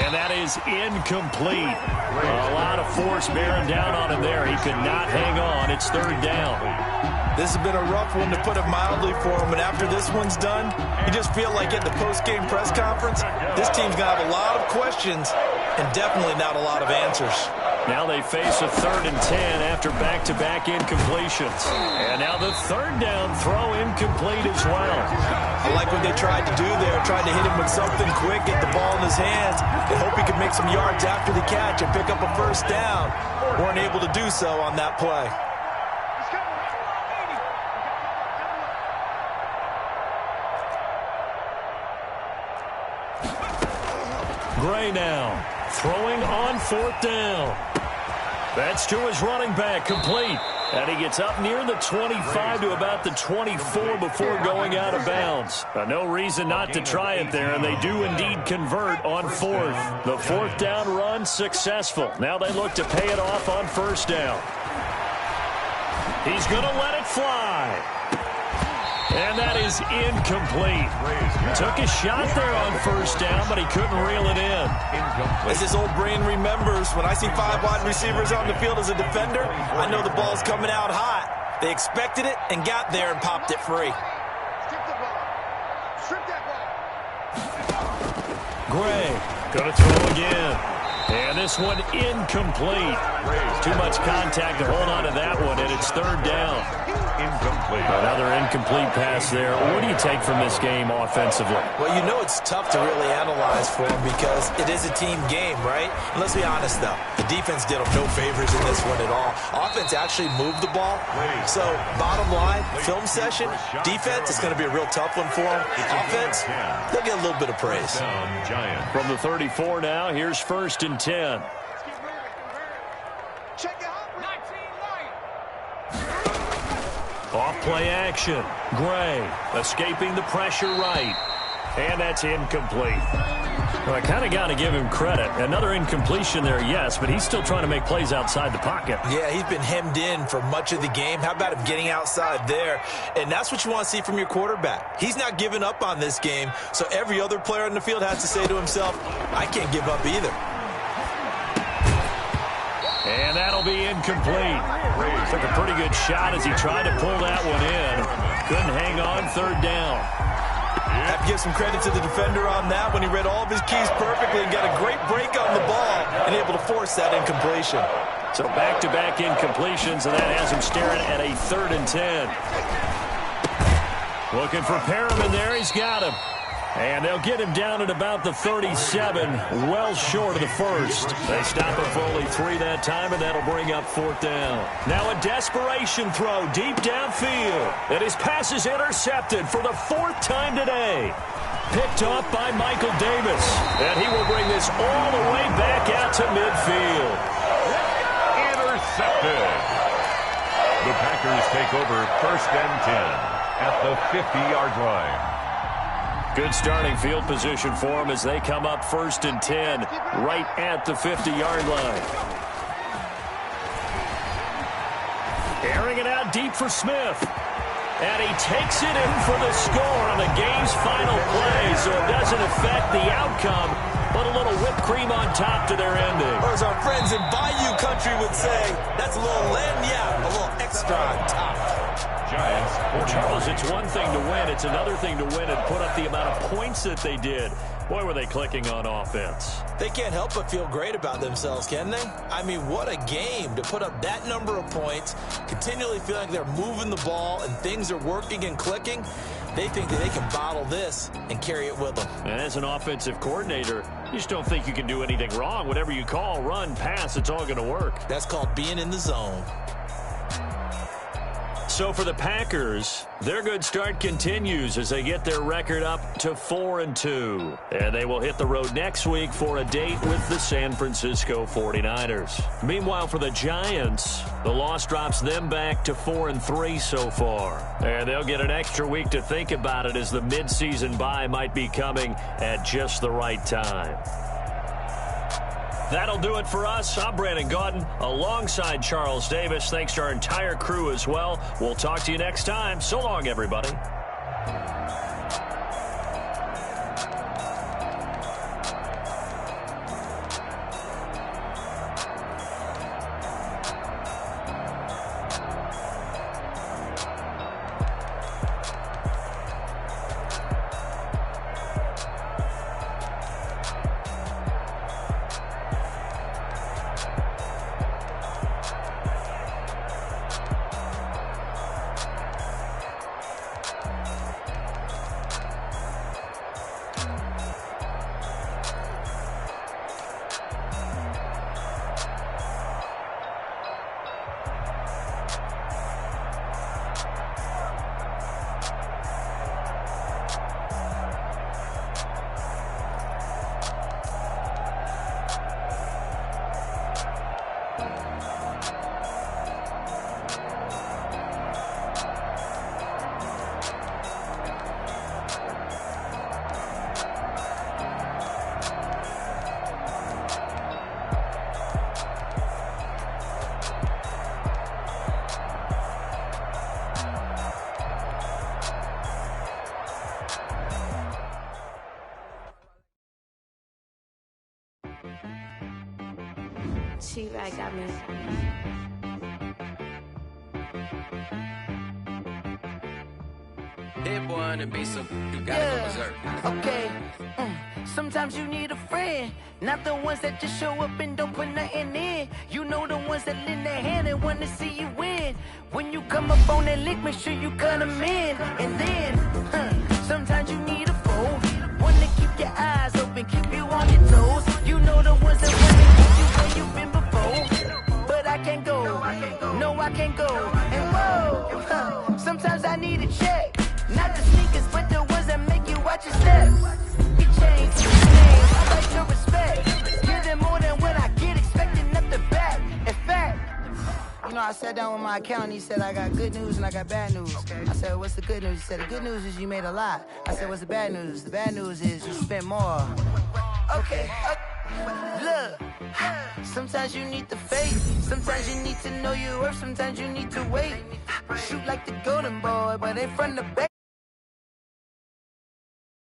And that is incomplete. A lot of force bearing down on him there. He could not hang on. It's 3rd down. This has been a rough one to put it mildly for him, and after this one's done, you just feel like at the post-game press conference, this team's going to have a lot of questions and definitely not a lot of answers. Now they face a 3rd and 10 after back-to-back incompletions. And now the 3rd down throw incomplete as well. I like what they tried to do there, tried to hit him with something quick, get the ball in his hands, and hope he could make some yards after the catch and pick up a 1st down. Weren't able to do so on that play. Gray now, throwing on 4th down. That's to his running back, complete. And he gets up near the 25 to about the 24 before going out of bounds. No reason not to try it there, and they do indeed convert on 4th. The 4th down run successful. Now they look to pay it off on 1st down. He's going to let it fly. And that is incomplete. Took a shot there on 1st down, but he couldn't reel it in. As his old brain remembers, when I see 5 wide receivers on the field as a defender, I know the ball's coming out hot. They expected it and got there and popped it free. Gray, gonna throw again. And this one incomplete. Too much contact to hold on to that one, and it's 3rd down. Incomplete. Another incomplete pass there. What do you take from this game offensively? Well, you know it's tough to really analyze for them because it is a team game, right? And let's be honest, though. The defense did them no favors in this one at all. Offense actually moved the ball. So, bottom line, film session, defense is going to be a real tough one for them. Offense, they'll get a little bit of praise. From the 34 now, here's 1st and 10. Off play action. Gray escaping the pressure right. And that's incomplete. Well, I kind of got to give him credit. Another incompletion there, yes, but he's still trying to make plays outside the pocket. Yeah, he's been hemmed in for much of the game. How about him getting outside there? And that's what you want to see from your quarterback. He's not giving up on this game, so every other player in the field has to say to himself, I can't give up either. And that'll be incomplete. Took a pretty good shot as he tried to pull that one in. Couldn't hang on, 3rd down. Have to give some credit to the defender on that when he read all of his keys perfectly and got a great break on the ball and able to force that incompletion. So back-to-back incompletions, and that has him staring at a 3rd and 10. Looking for Perriman there. He's got him. And they'll get him down at about the 37, well short of the 1st. They stop him for only 3 that time, and that'll bring up 4th down. Now a desperation throw deep downfield. And his pass is intercepted for the 4th time today. Picked off by Michael Davis. And he will bring this all the way back out to midfield. Intercepted. The Packers take over 1st and 10 at the 50-yard line. Good starting field position for them as they come up 1st and 10 right at the 50-yard line. Airing it out deep for Smith. And he takes it in for the score on the game's final play, so it doesn't affect the outcome, but a little whipped cream on top to their ending. Or as our friends in Bayou Country would say, that's a little lagniappe, a little extra on top. Giants. Well, Charles, it's one thing to win. It's another thing to win and put up the amount of points that they did. Boy, were they clicking on offense. They can't help but feel great about themselves, can they? I mean, what a game to put up that number of points, continually feeling like they're moving the ball and things are working and clicking. They think that they can bottle this and carry it with them. And as an offensive coordinator, you just don't think you can do anything wrong. Whatever you call, run, pass, it's all going to work. That's called being in the zone. So for the Packers, their good start continues as they get their record up to 4-2. And they will hit the road next week for a date with the San Francisco 49ers. Meanwhile, for the Giants, the loss drops them back to 4-3 so far. And they'll get an extra week to think about it as the midseason bye might be coming at just the right time. That'll do it for us. I'm Brandon Gaudin alongside Charles Davis. Thanks to our entire crew as well. We'll talk to you next time. So long, everybody. T-Rag got me. Hit boy on the beat, so you gotta go berserk. Okay. Sometimes you need a friend, not the ones that just show up and don't put nothing in. You know the ones that lend their hand and want to see you win. When you come up on that lick, make sure you cut them in. And then, sometimes you need a foe, one to keep your eyes open, keep you on your toes. You know the ones that want to keep you where you've been before. But I can't go, no I can't go. And whoa, sometimes I need a check. Not the sneakers, but the ones that make you watch your step. You change names, I like your respect. Give them more than what I get, expecting nothing back. In fact, you know, I sat down with my accountant, he said I got good news and I got bad news. I said, what's the good news? He said, the good news is you made a lot. I said, what's the bad news? The bad news is you spent more. Okay. Look, sometimes you need the faith, sometimes you need to know your worth, sometimes you need to wait. Shoot like the golden boy, but ain't from the back.